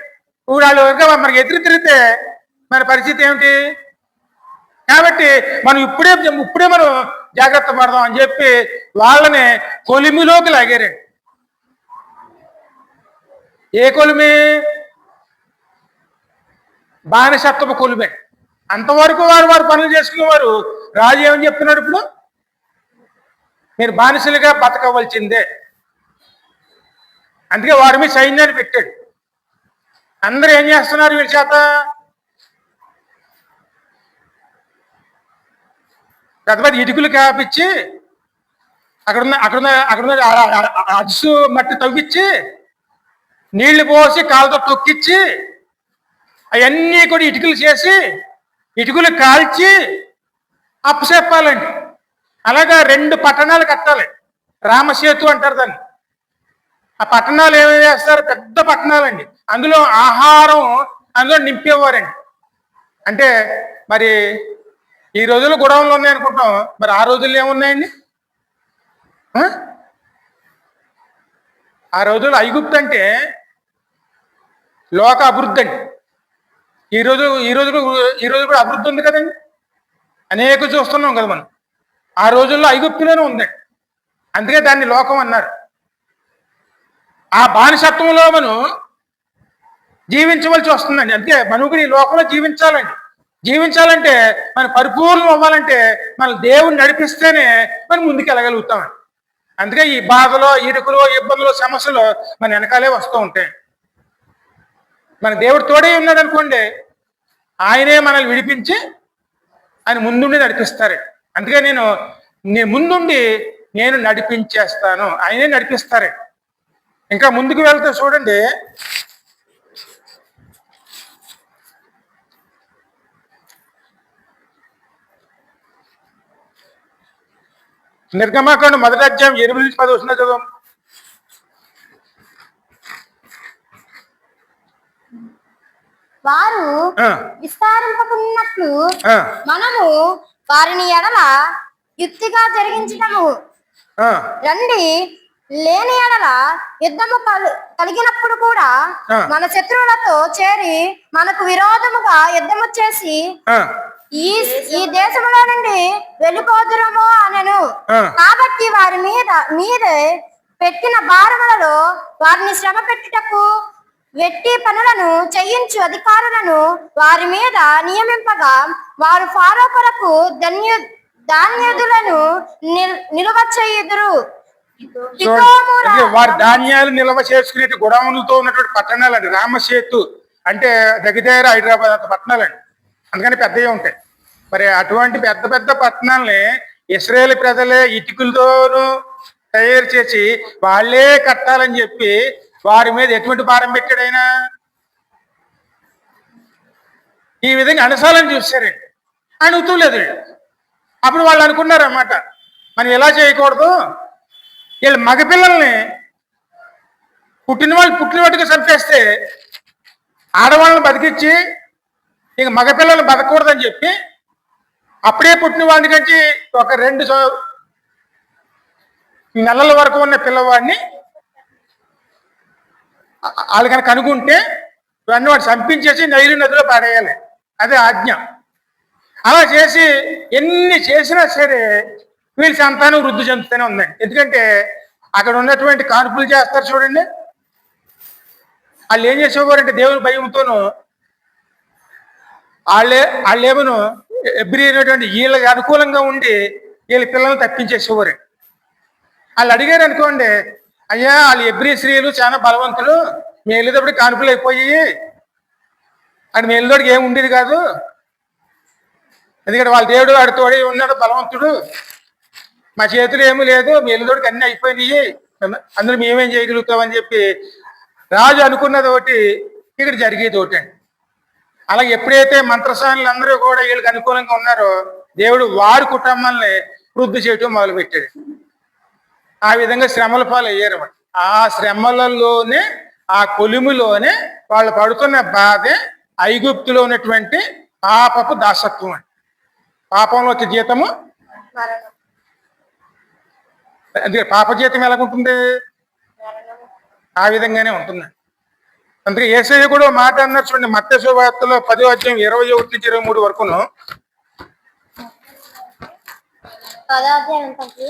ఇప్పుడు వాళ్ళు మనకి ఎదురు తిరిగితే మన పరిస్థితి ఏమిటి? కాబట్టి మనం ఇప్పుడే మనం జాగ్రత్త పడదాం అని చెప్పి వాళ్ళని కొలిమిలోకి లాగారండి. ఏ కొలిమి? బానిసత్వపు కొలిమే. అంతవరకు వారు పనులు చేసుకునేవారు. రాజు ఏమని చెప్తున్నాడు ఇప్పుడు? మీరు బానిసలుగా బతకవలసిందే. అందుకే వారి మీద సైన్యాన్ని పెట్టాడు. అందరూ ఏం చేస్తున్నారు వీరి చేత? పెద్ద పెద్ద ఇటుకలు కాపించి అక్కడున్న అడుసు మట్టి తవ్వించి నీళ్లు పోసి కాళ్ళతో తొక్కిచ్చి అవన్నీ కూడా ఇటుకలు చేసి ఇటుకలు కాల్చి అప్పచెప్పాలండి. అలాగా 2 పట్టణాలు కట్టాలి. రామసేతు అంటారు దాన్ని. ఆ పట్టణాలు ఏమేమి చేస్తారు? పెద్ద పట్టణాలండి. అందులో ఆహారం అందులో నింపేవారండి. అంటే మరి ఈ రోజుల్లో గొడవలు ఉన్నాయి అనుకుంటాం, మరి ఆ రోజుల్లో ఏమున్నాయండి? ఆ రోజుల్లో ఐగుప్తు అంటే లోక అభివృద్ధి అండి. ఈ రోజు కూడా అభివృద్ధి ఉంది కదండి. అనేక చూస్తున్నాం కదా మనం. ఆ రోజుల్లో ఐగుప్తులోనే ఉందండి. అందుకే దాన్ని లోకం అన్నారు. ఆ బానిసత్వంలో మనం జీవించవలసి వస్తుందండి. అందుకే మనం కూడా ఈ లోకంలో జీవించాలంటే మనం పరిపూర్ణం అవ్వాలంటే మన దేవుని నడిపిస్తేనే మనం ముందుకు వెళ్ళగలుగుతామండి. అందుకే ఈ బాధలో, ఇరుకులో, ఇబ్బందులు, సమస్యలు మన వెనకాలే వస్తూ ఉంటాయి. మన దేవుడు తోడే ఉన్నాడు అనుకోండి, ఆయనే మనల్ని విడిపించి ఆయన ముందుండి నడిపిస్తారు. అందుకే నేను ముందుండి నేను నడిపించేస్తాను, ఆయనే నడిపిస్తారు. ఇంకా ముందుకు వెళ్తే చూడండి, నిర్గమాకాండం 1వ అధ్యాయం 8-10 వచ్చిన చదువు. వారు విస్తారింపకున్నట్లు మనము వారిని ఎడల యుక్తిగా జరిగించటము రండి. లేని ఎడల యుద్ధము కలిగినప్పుడు కూడా మన శత్రువులతో చేరి మనకు విరోధముగా యుద్ధము చేసి ఈ దేశంలో నుండి వెళ్ళిపోదురము అనెను. కాబట్టి వారి మీదే పెట్టిన భారములలో వారిని శ్రమ పెట్టుటకు వెట్టి పనులను చేయించు అధికారులను వారి మీద నియమింపగా వారు ఫారో కొరకు ధాన్యదులను నిల్వ చేయుదురు. వారి ధాన్యాలు నిల్వ చేసుకునే గొడవలతో ఉన్నటువంటి పట్టణాలు అండి. రామసేతు అంటే దగ్గర హైదరాబాద్ అంత పట్టణాలండి. అందుకని పెద్దవి ఉంటాయి. మరి అటువంటి పెద్ద పెద్ద పట్టణాలని ఇశ్రాయేలు ప్రజలే ఇటుకలతోనూ తయారు చేసి వాళ్ళే కట్టాలని చెప్పి వారి మీద ఎటువంటి భారం పెట్టాడు ఆయన? ఈ విధంగా అనసాలని చూశారండి. అడుగుతూ లేదు. అప్పుడు వాళ్ళు అనుకున్నారన్నమాట, మనం ఎలా చేయకూడదు, వీళ్ళు మగపిల్లల్ని పుట్టినట్టుగా చంపేస్తే ఆడవాళ్ళని బతికించి ఇంక మగపిల్లల్ని బతకూడదని చెప్పి అప్పుడే పుట్టిన వాడిని కంచి ఒక 2 నెలల వరకు ఉన్న పిల్లవాడిని వాళ్ళు కనుక కనుక్కుంటే వాడిని చంపించేసి నైలు నదిలో పాడేయాలి. అదే ఆజ్ఞ. అలా చేసి ఎన్ని చేసినా సరే వీళ్ళ సంతానం వృద్ధి చెందుతూనే ఉందండి. ఎందుకంటే అక్కడ ఉన్నటువంటి కాన్పులు చేస్తారు చూడండి, వాళ్ళు ఏం చేసేవారంటే దేవుని భయంతోనూ వాళ్ళేమను ఎబ్రి అనేటువంటి వీళ్ళకి అనుకూలంగా ఉండి వీళ్ళ పిల్లల్ని తప్పించేసేవారు. వాళ్ళు అడిగారు అనుకోండి, అయ్యా వాళ్ళు ఎబ్రి స్త్రీలు చాలా బలవంతులు, మీ వెళ్ళేటప్పుడు కాన్పులు అయిపోయి అది మీ వెళ్ళేటోడికి ఏమి ఉండేది కాదు, ఎందుకంటే వాళ్ళ దేవుడు వాడి తోడే ఉన్నాడు బలవంతుడు, మా చేతులు ఏమీ లేదు, మీ వెళ్ళేటోడికి అన్నీ అయిపోయినాయి, అందులో మేమేం చేయగలుగుతామని చెప్పి రాజు అనుకున్నది ఒకటి, ఇక్కడ జరిగేది ఒకటి అండి. అలాగే ఎప్పుడైతే మంత్రసానులు అందరూ కూడా వీళ్ళకి అనుకూలంగా ఉన్నారో దేవుడు వారి కుటుంబాలని వృద్ధి చేయటం మొదలుపెట్టాడు. ఆ విధంగా శ్రమల పాలు అయ్యారు. ఆ శ్రమలలోనే, ఆ కొలిమిలోనే వాళ్ళు పడుతున్న బాధే ఐగుప్తులో ఉన్నటువంటి పాపపు దాసత్వం అండి. పాపంలోకి జీతము, అందుకే పాప జీతం ఎలాగుంటుంది? ఆ విధంగానే ఉంటుంది. అందుకే యేసయ్య కూడా మాట అన్నారు చూడండి, మత్తయి సువార్తలో 10వ అధ్యాయం 21-23 వరకును, పదార్థం ఎంతకి?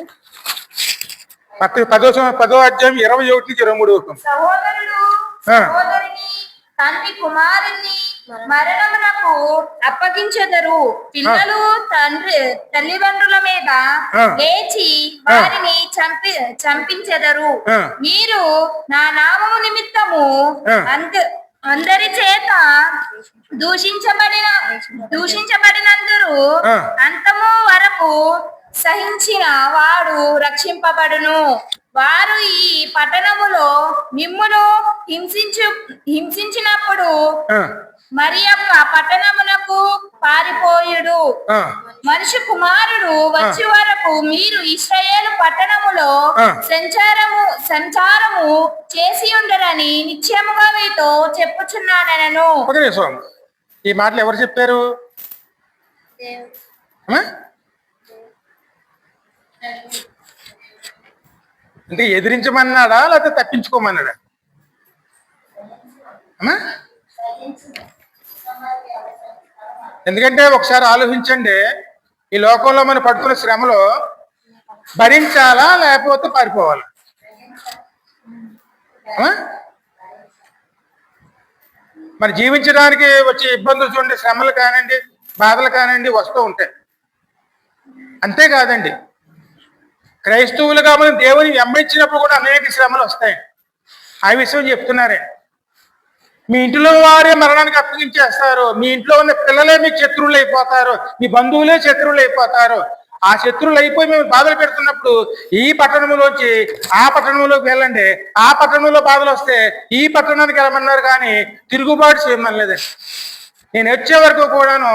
మత్తయి 10వ అధ్యాయం 21-23 వరకు. సహోదరుడు సహోదరిని తండ్రి కుమారుని మరణమునకు అప్పగించెదరు. పిల్లలు తల్లిదండ్రుల మీద లేచి వారిని చంపించెదరు. మీరు నా నామము నిమిత్తము అందరి చేత దూషించబడినందరూ అంతము వరకు సహించిన వాడు రక్షింపబడును. వారు ఈ పట్టణములో మిమ్మును హింసించినప్పుడు మరి యొక్క పట్టణమునకు పారిపోయుడు. మనిషి కుమారుడు వచ్చే వరకు మీరు ఇశ్రాయేలు పట్టణములో సంచారము చేసి ఉండరని నిశ్చయముగా మీతో చెప్పుచున్నానను. ఈ మాటలు ఎవరు చెప్పారు? అంటే ఎదిరించమన్నాడా లేకపోతే తప్పించుకోమన్నాడా? ఎందుకంటే ఒకసారి ఆలోచించండి, ఈ లోకంలో మనం పడుతున్న శ్రమలో భరించాలా లేకపోతే పారిపోవాలా? మరి జీవించడానికి వచ్చే ఇబ్బందులు చూడండి, శ్రమలు కానివ్వండి, బాధలు కానివ్వండి వస్తూ ఉంటాయి. అంతేకాదండి, క్రైస్తవులుగా మనం దేవుని వెంబడించినప్పుడు కూడా అనేక శ్రమలు వస్తాయి. ఆ విషయం చెప్తున్నారే. మీ ఇంట్లో వారే మరణానికి అప్పగించేస్తారు. మీ ఇంట్లో ఉన్న పిల్లలే మీకు శత్రువులు అయిపోతారు. మీ బంధువులే శత్రువులు అయిపోతారు. ఆ శత్రువులు అయిపోయి మేము బాధలు పెడుతున్నప్పుడు ఈ పట్టణంలోంచి ఆ పట్టణంలోకి వెళ్ళండి. ఆ పట్టణంలో బాధలు వస్తే ఈ పట్టణానికి వెళ్ళమన్నారు, కానీ తిరుగుబాటు చేయమనలేదండి. నేను వచ్చే వరకు కూడాను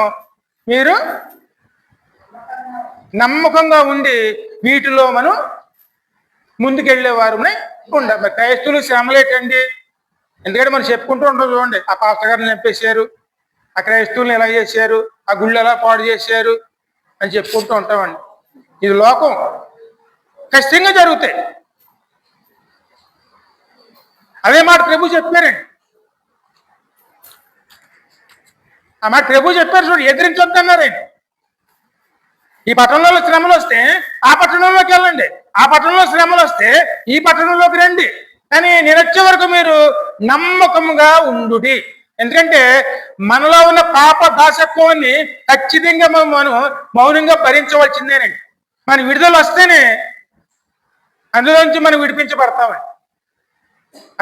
మీరు నమ్మకంగా ఉండి వీటిలో మనం ముందుకెళ్ళేవారు ఉండాలి. క్రైస్తవులు శ్రమలేటండి. ఎందుకంటే మనం చెప్పుకుంటూ ఉంటాం చూడండి, ఆ పాస్టర్ గారిని చంపేశారు, ఆ క్రైస్తవుల్ని ఎలా చేశారు, ఆ గుళ్ళు ఎలా పాడు చేశారు అని చెప్పుకుంటూ ఉంటామండి. ఇది లోకం, ఖచ్చితంగా జరుగుతాయి. అదే మాట ప్రభు చెప్పారండి. ఆ మాట ప్రభు చెప్పారు చూడండి, ఎదిరించొద్దన్నారండి. ఈ పట్టణంలో శ్రమలు వస్తే ఆ పట్టణంలోకి వెళ్ళండి, ఆ పట్టణంలో శ్రమలు వస్తే ఈ పట్టణంలోకి రండి, కానీ నేను వచ్చే వరకు మీరు నమ్మకంగా ఉండుడి. ఎందుకంటే మనలో ఉన్న పాప దాసత్వాన్ని ఖచ్చితంగా మనం మౌనంగా భరించవలసిందేనండి. మన విడుదల వస్తేనే అందులోంచి మనం విడిపించబడతామండి.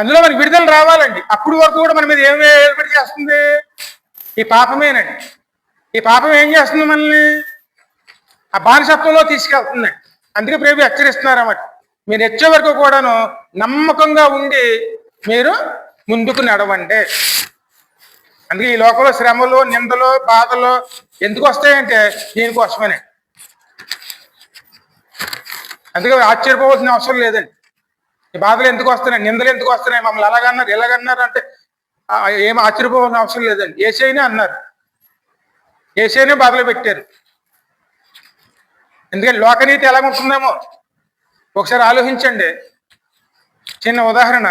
అందులో మనకి విడుదల రావాలండి. అప్పుడు వరకు కూడా మన మీద ఏమి ఏర్పడి చేస్తుంది? ఈ పాపమేనండి. ఈ పాపం ఏం చేస్తుంది? మనల్ని ఆ బానిసత్వంలో తీసుకెళ్తుందండి. అందుకే ప్రభు హెచ్చరిస్తున్నారు అన్నమాట, మీరు వచ్చే వరకు కూడాను నమ్మకంగా ఉండి మీరు ముందుకు నడవండి. అందుకే ఈ లోకంలో శ్రమలు, నిందలు, బాధలు ఎందుకు వస్తాయంటే దీనికోసమనే. అందుకే ఆశ్చర్యపోవాల్సిన అవసరం లేదండి. ఈ బాధలు ఎందుకు వస్తున్నాయి, నిందలు ఎందుకు వస్తున్నాయి, మమ్మల్ని అలాగన్నారు ఇలాగన్నారు అంటే ఏం ఆశ్చర్యపోవాల్సిన అవసరం లేదండి. యేసయ్యనే అన్నారు, యేసయ్యనే బాధలు పెట్టారు. ఎందుకంటే లోకనీతి ఎలాగుంటుందేమో ఒకసారి ఆలోచించండి. చిన్న ఉదాహరణ,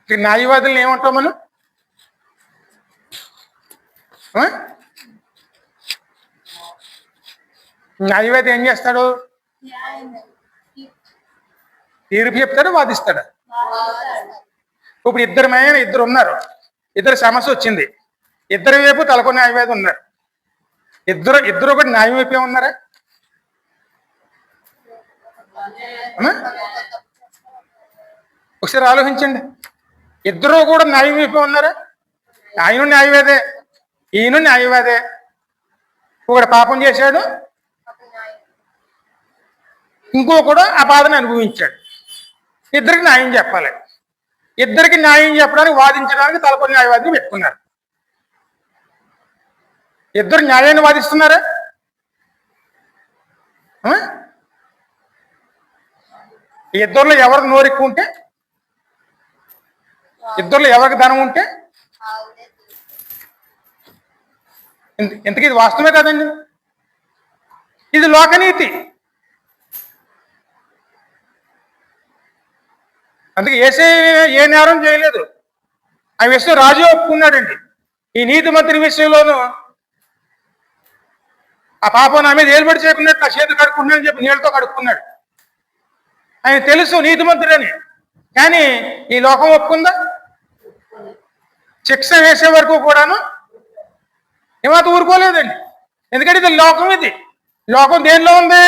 న్యాయవాదులను ఏమంటాం మనం? న్యాయవాది ఏం చేస్తాడు? తీర్పు చెప్తాడు, వాదిస్తాడు. ఇప్పుడు ఇద్దరు ఉన్నారు, ఇద్దరు సమస్య వచ్చింది, ఇద్దరి వైపు తలకు న్యాయవాది ఉన్నారు. ఇద్దరు కూడా న్యాయం వైపే ఉన్నారా? ఒకసారి ఆలోచించండి. ఇద్దరు కూడా న్యాయం వైపే ఉన్నారా? ఆయన న్యాయవాదే, ఈయన న్యాయవాదే. ఒకడు పాపం చేశాడు, ఇంకొకడు ఆ బాధను అనుభవించాడు. ఇద్దరికి న్యాయం చెప్పాలి. ఇద్దరికి న్యాయం చెప్పడానికి వాదించడానికి తలకొని న్యాయవాదిని పెట్టుకున్నారు. ఇద్దరు న్యాయాన్ని వాదిస్తున్నారా? ఇద్దరులో ఎవరికి నోరు ఎక్కువ ఉంటే, ఇద్దరులో ఎవరికి ధనం ఉంటే, ఇంతకీ ఇది వాస్తవమే కదండి. ఇది లోకనీతి. అందుకే ఏ నేరం చేయలేదు. ఆ విషయం రాజు ఒప్పుకున్నాడండి. ఈ నీతి మంత్రి విషయంలోనూ ఆ పాపం నా మీద ఏలుబడి చేయకున్నట్టు నా చేతులు కడుక్కున్నాడని చెప్పి నీళ్ళతో కడుక్కున్నాడు. ఆయన తెలుసు నీతిమంతుడని. కానీ ఈ లోకం ఒప్పుకుందా? శిక్ష వేసే వరకు కూడాను ఏమాత ఊరుకోలేదండి. ఎందుకంటే ఇది లోకం. ఇది లోకం దేనిలో ఉంది?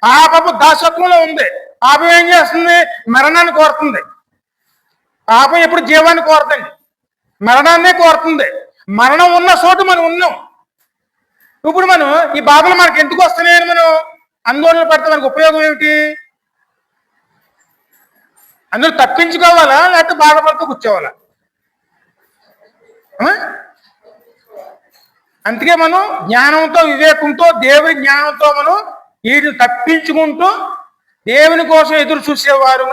పాపపు దాసత్వంలో ఉంది. పాపం ఏం చేస్తుంది? మరణాన్ని కోరుతుంది. పాపం ఎప్పుడు జీవాన్ని కోరుతుంది, మరణాన్నే కోరుతుంది. మరణం ఉన్న చోటు మనం ఉన్నాం. ఇప్పుడు మనం ఈ బాధలు మనకి ఎందుకు వస్తున్నాయని మనం ఆందోళన పడితే మనకు ఉపయోగం ఏమిటి? అందులో తప్పించుకోవాలా లేకపోతే బాధపడుతూ కూర్చోవాలా? అందుకే మనం జ్ఞానంతో, వివేకంతో, దేవుని జ్ఞానంతో మనం వీటిని తప్పించుకుంటూ దేవుని కోసం ఎదురు చూసేవారు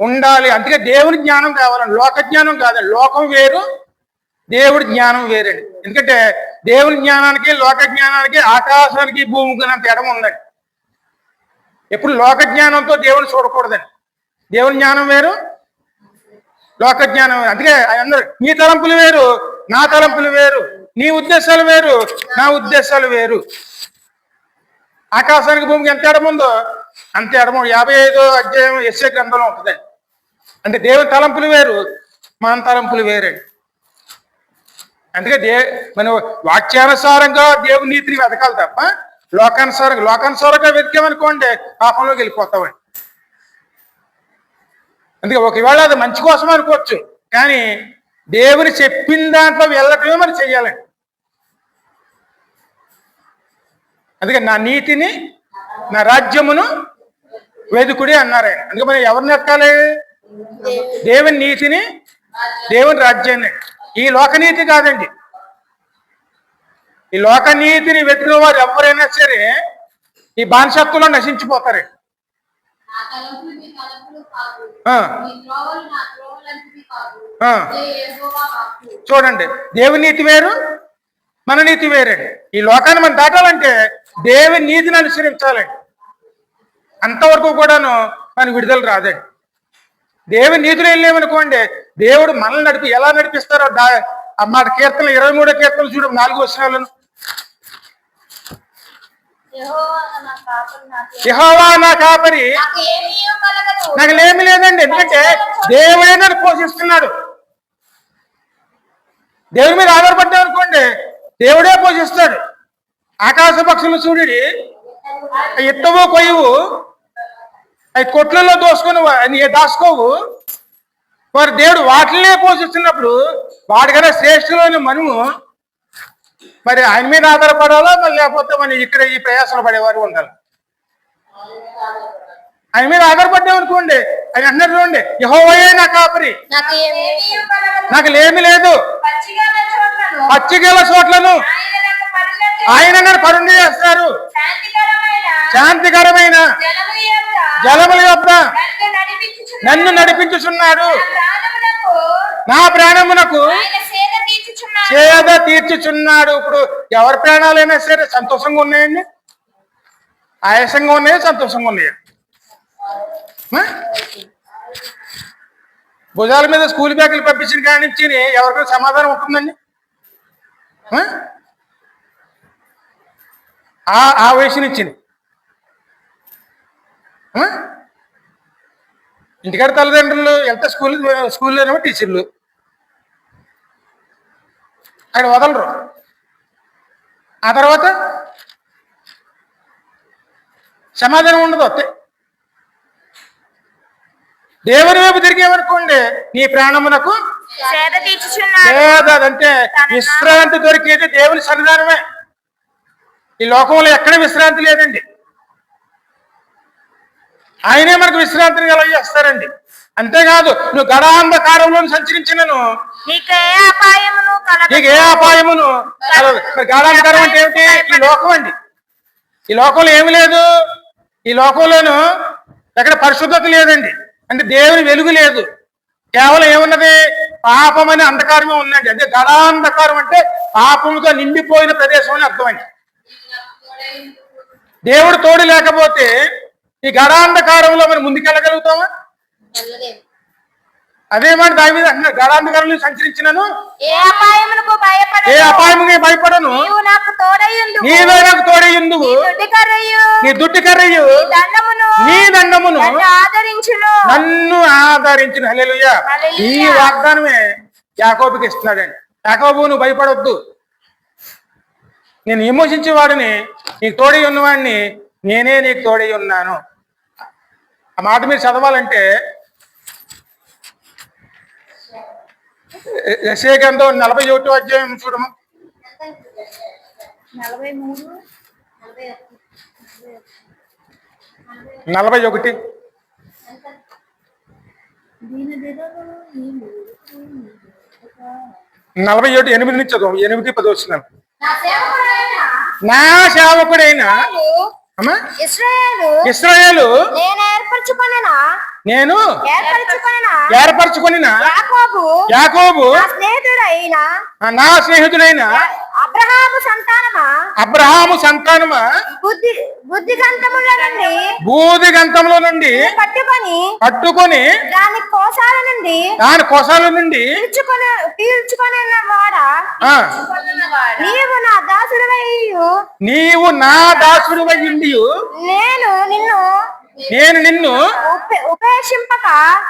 ఉండాలి. అందుకే దేవుని జ్ఞానం కావాలండి, లోక జ్ఞానం కాదండి. లోకం వేరు, దేవుడి జ్ఞానం వేరండి. ఎందుకంటే దేవుని జ్ఞానానికి, లోక జ్ఞానానికి, ఆకాశానికి భూమికి అంత ఎడమ ఉందండి. ఎప్పుడు లోక జ్ఞానంతో దేవుని చూడకూడదండి. దేవుని జ్ఞానం వేరు, లోక జ్ఞానం వేరు. అందుకే అందరూ నీ తలంపులు వేరు, నా తలంపులు వేరు, నీ ఉద్దేశాలు వేరు, నా ఉద్దేశాలు వేరు. ఆకాశానికి భూమికి ఎంత ఎడముందో అంత ఎడమ 55వ అధ్యాయం యెషయా గ్రంథంలో ఉంటుందండి. అంటే దేవుని తలంపులు వేరు, మన తలంపులు వేరండి. అందుకే మన వాక్యానుసారంగా దేవుని నీతిని వెతకాలి తప్ప లోకానుసారంగా వెతికామనుకోండి పాపంలోకి వెళ్ళిపోతామండి. అందుకే ఒకవేళ అది మంచి కోసం అనుకోవచ్చు, కానీ దేవుని చెప్పిన దాంట్లో వెళ్ళటమే మనం చెయ్యాలండి. అందుకే నా నీతిని, నా రాజ్యమును వెదుకుడి అన్నారు ఆయన. అందుకే మనం ఎవరిని వెతకాలి? దేవుని నీతిని, దేవుని రాజ్యాన్ని. ఈ లోకనీతి కాదండి. ఈ లోకనీతిని వెతికిన వారు ఎవరైనా సరే ఈ బానిసత్వంలో నశించిపోతారండి. చూడండి, దేవుని నీతి వేరు, మన నీతి వేరండి. ఈ లోకాన్ని మనం దాటాలంటే దేవుని నీతిని అనుసరించాలండి. అంతవరకు కూడాను మనకు విడుదల రాదండి. దేవుని నీతిలో వెళ్ళేమనుకోండి, దేవుడు మనల్ని ఎలా నడిపిస్తారో మాట కీర్తన 23వ కీర్తన చూడ 4 వచనాలను. యెహోవా నా కాపరి, నాకు ఏమీ లేదండి. ఎందుకంటే దేవుడే నన్ను పోషిస్తున్నాడు. దేవుడి మీద ఆధారపడ్డా అనుకోండి, దేవుడే పోషిస్తాడు. ఆకాశ పక్షులు చూడి ఎత్తవో కొయ్యవు, అవి కొట్లలో దాచుకోవు. వారి దేవుడు వాటినే పోషిస్తున్నప్పుడు వాడికైనా శ్రేష్ఠులని మనము మరి ఆయన మీద ఆధారపడాలా, మరి లేకపోతే మనం ఇక్కడ ఈ ప్రయాసలు పడేవారు ఉండాలి. ఆయన మీద ఆధారపడ్డామనుకోండి, ఆయన అంటున్నారు చూడండి, యెహోవాయే నా కాపరి, నాకు ఏమీ లేదు. పచ్చిగల చోట్లను ఆయన నన్ను పరుండి చేస్తారు, శాంతికరమైన జలముల యొక్క నన్ను నడిపించుచున్నాడు, నా ప్రాణమునకు సేద తీర్చుచున్నాడు. ఇప్పుడు ఎవరి ప్రాణాలైనా సరే సంతోషంగా ఉన్నాయండి, ఆయాసంగా ఉన్నాయా, సంతోషంగా ఉన్నాయా? భుజాల మీద స్కూల్ బ్యాగులు పంపించిన కాడి నుంచి ఎవరికైనా సమాధానం ఉంటుందండి? ఆ వయసు నుంచి ఇంటికాడ తల్లిదండ్రులు వెళ్తే స్కూల్లోనేమో టీచర్లు ఆయన వదలరు. ఆ తర్వాత సమాధానం ఉండదు. దేవుని వైపు తిరిగేమనుకోండి, నీ ప్రాణమునకు అంటే విశ్రాంతి దొరికేది దేవుని సన్నిధానమే. ఈ లోకంలో ఎక్కడ విశ్రాంతి లేదండి. ఆయనే మనకు విశ్రాంతిని కలగజేస్తారండి. అంతేకాదు, నువ్వు గడాంధకారంలో సంచరించినను నీకు ఏ అపాయమును గాఢాంధకారం అంటే ఏమిటి? ఈ లోకం అండి. ఈ లోకంలో ఏమి లేదు. ఈ లోకంలోనూ ఎక్కడ పరిశుద్ధత లేదండి. అంటే దేవుని వెలుగు లేదు. కేవలం ఏమున్నది? పాపం అనే అంధకారమే ఉందండి. అదే గడాంధకారం అంటే పాపముతో నిండిపోయిన ప్రదేశం అని అర్థం అండి. దేవుడు తోడు లేకపోతే ఈ గడాంధకారంలో మనం ముందుకెళ్ళగలుగుతామా? అదే మాట దాని మీద అంటున్నాడు, గడాంధకారంలో సంచరించినను ఏ అపాయమునకు ఏ భయపడను అపాయముగా భయపడను, నీవు నాకు తోడయుండు నీవే నాకు తోడయుందువు, దుడ్డికర్రయు నీ దుడ్డు కర్రయ్యు దండమును నీ దండమును నన్ను ఆదరించును నన్ను ఆదరించిన. హల్లెలూయా. ఈ హల్లెలూయా. వాగ్దానమే యాకోబుకి ఇస్తున్నాడండి. యాకోబు నువ్వు భయపడొద్దు, నేను విమోచించే వాడిని, నీకు తోడై ఉన్నవాడిని, నేనే నీకు తోడై ఉన్నాను. ఆ మాట మీరు చదవాలంటే యెషయా గ్రంథం 41వ అధ్యాయం చూడము. 41 41 8 నుంచి చదువు. 8, 10 వస్తున్నాను. నా సేవకుడైన అమ్మా ఇశ్రాయేలు నేను ఏర్పరచుకొనిన యాకోబు నా స్నేహితుడైన అబ్రహాము సంతానమా బూది గంతంలో నుండి పట్టుకొని దాని కోసాల నుండి నీవు నా దాసుడు నేను నిన్ను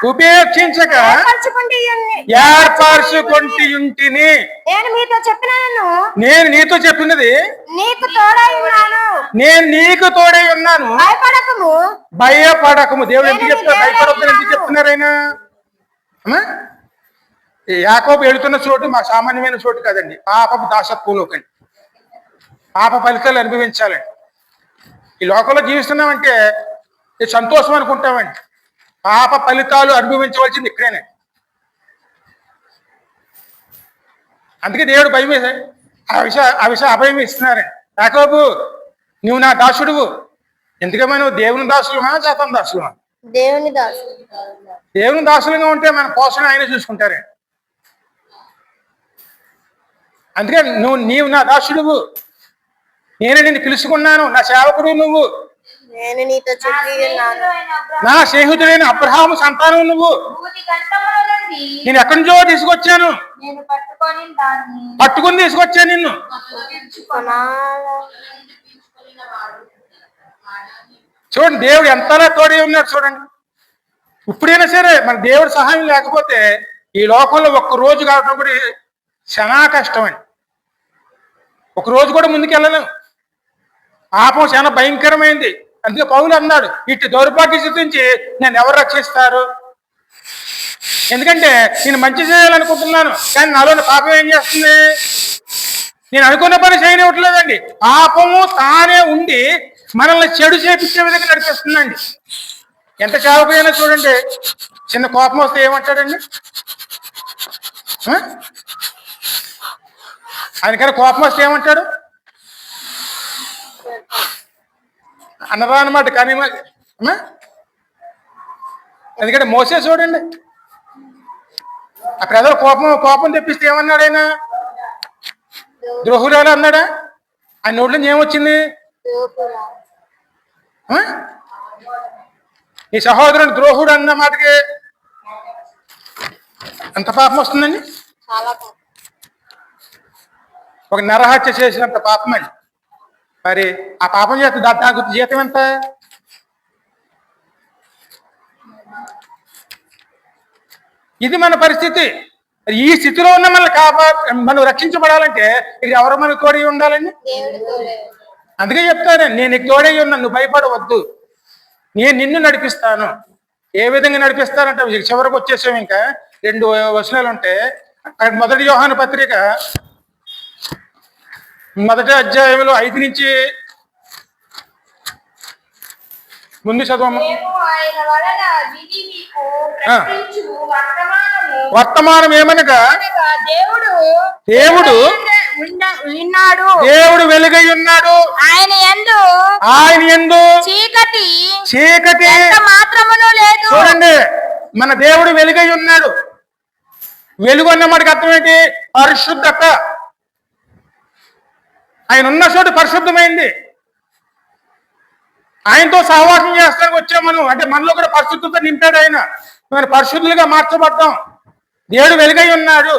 ఉపేక్షించక ఏర్పరచుకొంటియుంటిని. నేను నీతో చెప్పినది నేను నీకు తోడై ఉన్నాను, భయపడకము. దేవుడు ఎందుకు చెప్తారు భయపడొద్దని ఎందుకు చెప్తున్నారు ఆయన? యాకోబు వెళుతున్న చోటు మా సామాన్యమైన చోటు కాదండి, పాపపు దాసత్వంలోకండి. పాప ఫలితాలు అనుభవించాలండి. ఈ లోకంలో జీవిస్తున్నామంటే సంతోషం అనుకుంటామండి, పాప ఫలితాలు అనుభవించవలసింది ఇక్కడేనే. అందుకే దేవుడు భయం ఆ విషయం అభయం ఇస్తున్నారండి. యాకోబు నువ్వు నా దాసుడువు. ఎందుకమ్మా నువ్వు దేవుని దాసులుమా శాతం దాసులుమా? దేవుని దాసులుగా ఉంటే మన పోషణ ఆయన చూసుకుంటారండి. అందుకే నీవు నా దాసుడువు, నేను నిన్ను పిలుచుకున్నాను, నా సేవకుడు నువ్వు, నా స్నేహితుడైన అబ్రహాము సంతానం నువ్వు. నేను ఎక్కడి నుంచో తీసుకొచ్చాను, పట్టుకుని తీసుకొచ్చాను నిన్ను. చూడండి దేవుడు ఎంతలా తోడే ఉన్నాడు చూడండి. ఇప్పుడైనా సరే మన దేవుడి సహాయం లేకపోతే ఈ లోకంలో ఒక్క రోజు కావడం కూడా చాలా కష్టం అండి. ఒక రోజు కూడా ముందుకెళ్ళలేం. పాపం చాలా భయంకరమైంది. అందుకే పౌలు అన్నాడు, ఇటు దౌర్భాగ్య స్థితి నుంచి నేను ఎవరు రక్షిస్తారు? ఎందుకంటే నేను మంచి చేయాలనుకుంటున్నాను, కానీ నాలోని పాపం ఏం చేస్తుంది? నేను అనుకున్న పని చేయనివ్వట్లేదండి. పాపము తానే ఉండి మనల్ని చెడు చేపించే విధంగా నడిపిస్తుందండి. ఎంత సేవకుడైనా చూడండి, చిన్న కోపం వస్తే ఏమంటాడండి? ఆయనకైనా కోపం వస్తే ఏమంటాడు? అన్నదా అన్నమాట. కానీ ఎందుకంటే మోసే చూడండి, ఆ ప్రజలు కోపం తెప్పిస్తే ఏమన్నాడు ఆయన? ద్రోహురాలు అన్నాడా? ఆయన నోట్లో నుంచి ఏమొచ్చింది? ఈ సహోదరుని ద్రోహుడు అన్న మాటకి ఎంత పాపం వస్తుందండి? ఒక నరహత్య చేసినంత పాపం అండి. మరి ఆ పాపం చేస్తే దానికి జీతం ఎంత? ఇది మన పరిస్థితి. ఈ స్థితిలో ఉన్న మనం రక్షించబడాలంటే ఇది ఎవరు మనకు తోడై ఉండాలండి? అందుకే చెప్తాను, నేను నీకు తోడై ఉన్నా, నువ్వు భయపడవద్దు, నేను నిన్ను నడిపిస్తాను. ఏ విధంగా నడిపిస్తానంటే చివరికి వచ్చేసాం. ఇంకా 2 వచనాలు ఉంటే మొదటి యోహాను పత్రిక 1వ అధ్యాయంలో 5 నుంచి ముందు చదవము. వర్తమానం ఏమనగా దేవుడు వెలుగై ఉన్నాడు, ఆయన యందు చీకటి మాత్రమును లేదు. చూడండి, మన దేవుడు వెలుగై ఉన్నాడు. వెలుగు అన్న మాటకి అర్థం ఏంటి? పరిశుద్ధత. ఆయన ఉన్న చోటు పరిశుద్ధమైంది. ఆయనతో సహవాసం చేస్తానికి వచ్చాం మనం. అంటే మనలో కూడా పరిశుద్ధత నింపాడు ఆయన. మనం పరిశుద్ధులుగా మార్చబడ్డాం. దేవుడు వెలుగై ఉన్నాడు.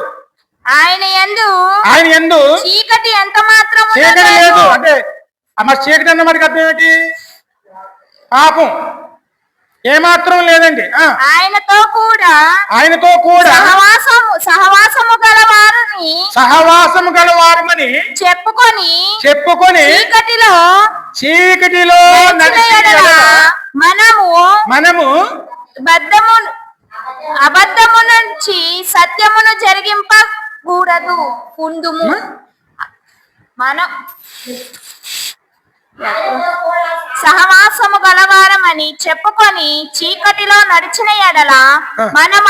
ఆయన యందు ఆయన యందు చీకటి ఎంత మాత్రం చీకటి లేదు. అంటే మరి చీకటి అన్న మనకి అర్థం ఏంటి? పాపం ఏమాత్రం లేదండి. ఆయనతో కూడా సహవాసము గల వారిని చెప్పుకొని చీకటిలో నడిచిన యెడల మనము అబద్ధము నుంచి సత్యమును జరిగింపకూడదు కుందుము. మనం సహవాసము గలవారమని చెప్పుకొని చీకటిలో నడిచిన ఎడల మనం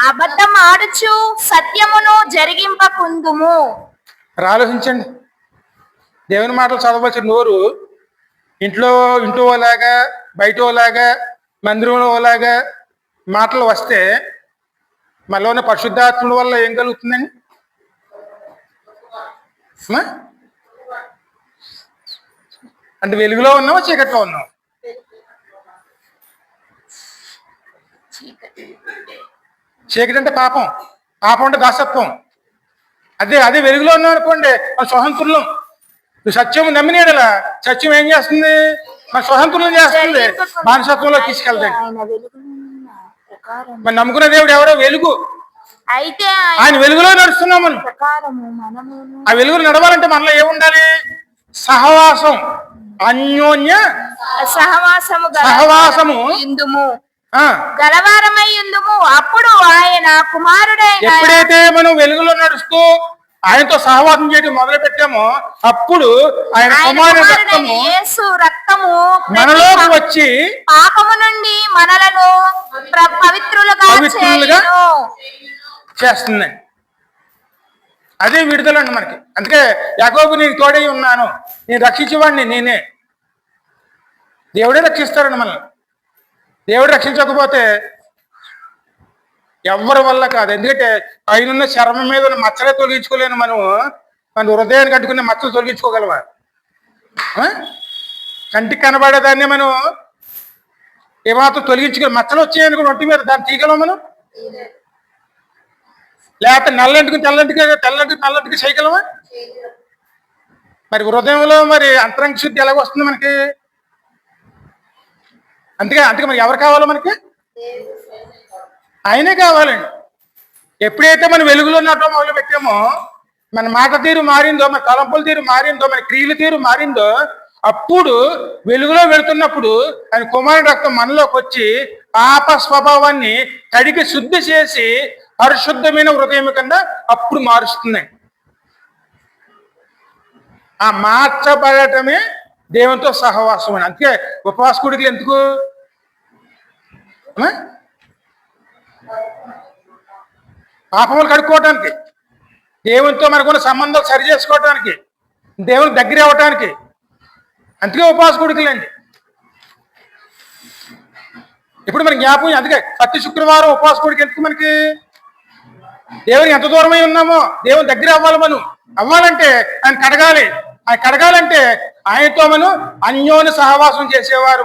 అబద్ధం ఆడుచు సత్యమును జరిగింపకుందుము. ఆలోచించండి. దేవుని మాటలు చదవచ్చు నోరు ఇంట్లో ఓలాగా, బయట ఓలాగా, మందిరంలో ఓలాగా మాటలు వస్తే మనలో ఉన్న పరిశుద్ధాత్ముల వల్ల ఏం కలుగుతుందండి? అంటే వెలుగులో ఉన్నావా, చీకట్లో ఉన్నావా? చీకటి అంటే పాపం, పాపం అంటే దాసత్వం. అదే వెలుగులో ఉన్నావు అనుకోండి, మన స్వతంత్రులం. నువ్వు సత్యం నమ్మినేడలా సత్యం ఏం చేస్తుంది? మన స్వతంత్రులం చేస్తుంది, బానిసత్వంలో తీసుకెళ్తాడు. మరి నమ్ముకున్న దేవుడు ఎవరో వెలుగు. అయితే ఆయన వెలుగులో నడుస్తున్నాం మనం. ఆ వెలుగులో నడవాలంటే మనలో ఏముండాలి? సహవాసం, అన్యోన్య సహవాసము గలవారమై ఉందుము. అప్పుడు ఆయన కుమారుడైన ఎప్పుడైతే మనం వెలుగులో నడుస్తూ ఆయనతో సహవాసం చేయడం మొదలు పెట్టామో అప్పుడు ఆయన కుమారుడు రక్తము మనలోకి వచ్చి పాపము నుండి మనలను పవిత్రులుగా చేస్తుంది. అదే విడుదల అండి మనకి. అందుకే యాకోబు నీకు తోడై ఉన్నాను, నేను రక్షించేవాడిని నేనే. దేవుడే రక్షిస్తారండి మనల్ని. దేవుడు రక్షించకపోతే ఎవరి వల్ల కాదు. ఎందుకంటే పైన చర్మం మీద ఉన్న మచ్చలే తొలగించుకోలేను మనం. మన హృదయాన్ని కట్టుకునే మచ్చలు తొలగించుకోగలవా? కంటికి కనబడేదాన్ని మనం ఏమాత్రం తొలగించుకోవాలి. మచ్చలు వచ్చాయనుకో ఒంటి మీద, దాన్ని తీయగలం మనం? లేకపోతే నల్లంటికి చేయగలమా? మరి హృదయంలో మరి అంతరంగ శుద్ధి ఎలాగ వస్తుంది మనకి? అందుకే మనకి ఎవరు కావాలో? మనకి ఆయనే కావాలండి. ఎప్పుడైతే మనం వెలుగులో ఉన్నట్టు మొదలు పెట్టామో, మన మాట తీరు మారిందో, మన తలంపుల తీరు మారిందో, మన క్రియల తీరు మారిందో, అప్పుడు వెలుగులో వెళుతున్నప్పుడు ఆయన కుమారుడు రక్తం మనలోకి వచ్చి పాప స్వభావాన్ని కడిగి శుద్ధి చేసి పరిశుద్ధమైన హృదయం కింద అప్పుడు మారుస్తుంది. ఆ మార్చబడటమే దేవునితో సహవాసం అని. అందుకే ఉపవాస కూడికలు ఎందుకు? పాపములు కడుక్కోవటానికి, దేవునితో మనకున్న సంబంధాలు సరి చేసుకోవటానికి, దేవుని దగ్గర అవ్వటానికి. అందుకే ఉపవాస కూడికలండి. ఇప్పుడు మనకి జ్ఞాపకం. అందుకే ప్రతి శుక్రవారం ఉపవాస కూడిక ఎందుకు మనకి? దేవునికి ఎంత దూరమై ఉన్నామో దేవుని దగ్గర అవ్వాలి. మనం అవ్వాలంటే ఆయన కడగాలి. ఆయన కడగాలంటే ఆయనతో మనం అన్యోన్య సహవాసం చేసేవారు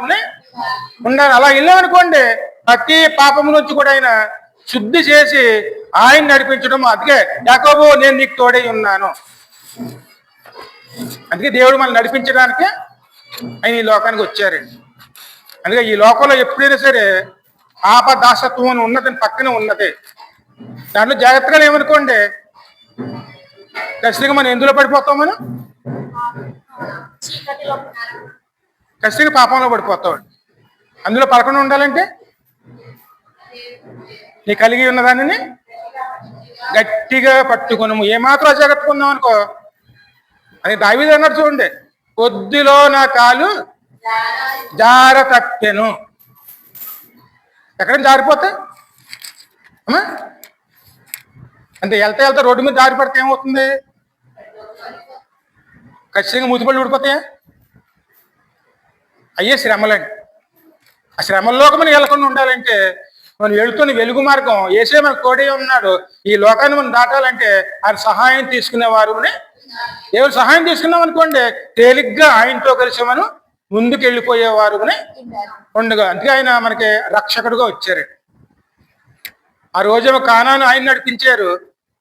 ఉండాలి. అలా వెళ్ళామనుకోండి, ప్రతి పాపము నుంచి కూడా ఆయన శుద్ధి చేసి ఆయన నడిపించడం. అందుకే యాకోబు నేను నీకు తోడై ఉన్నాను. అందుకే దేవుడు మనం నడిపించడానికి ఆయన ఈ లోకానికి వచ్చారండి. అందుకే ఈ లోకంలో ఎప్పుడైనా సరే పాప దాసత్వం అని ఉన్నదని పక్కనే ఉన్నది. దాంట్లో జాగ్రత్తగా ఏమనుకోండి, ఖచ్చితంగా మనం ఎందులో పడిపోతాం? మనం ఖచ్చితంగా పాపంలో పడిపోతాం. అందులో పడకుండా ఉండాలంటే నీ కలిగి ఉన్న దానిని గట్టిగా పట్టుకున్నాము. ఏమాత్రం అజాగ్రత్తగా ఉన్నాం అనుకో, అది దావీదు అన్నాడు చూడండి, కొద్దిలో నా కాలు జార తప్పెను. ఎక్కడైనా జారిపోతే అమ్మా అంటే వెళ్తా రోడ్డు మీద దారి పడితే ఏమవుతుంది? ఖచ్చితంగా మూతిపళ్ళు ఊడిపోతాయా? అయ్యే శ్రమలండి. ఆ శ్రమల్లోకి మనం వెళ్ళకుండా ఉండాలంటే మనం వెళుతున్న వెలుగు మార్గం ఏసే మనకు తోడే ఉన్నాడు. ఈ లోకాన్ని మనం దాటాలంటే ఆయన సహాయం తీసుకునేవారు. దేవుడు సహాయం తీసుకున్నాం అనుకోండి, తేలిగ్గా ఆయనతో కలిసి మనం ముందుకు వెళ్ళిపోయేవారు ఉండగా. అందుకే ఆయన మనకి రక్షకుడుగా వచ్చారు. ఆ రోజేమో కానాను ఆయన నడిపించారు.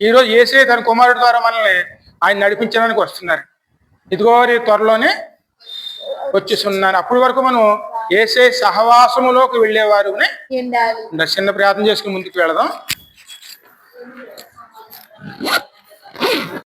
ఈ రోజు యేసే తన కుమారుడు ద్వారా మనల్ని ఆయన నడిపించడానికి వస్తున్నారు. ఇదిగో నీ త్వరలోనే వచ్చేస్తున్నాను. అప్పటి వరకు మనం యేసే సహవాసములోకి వెళ్ళేవారు. చిన్న ప్రార్థన చేసుకుని ముందుకు వెళదాం.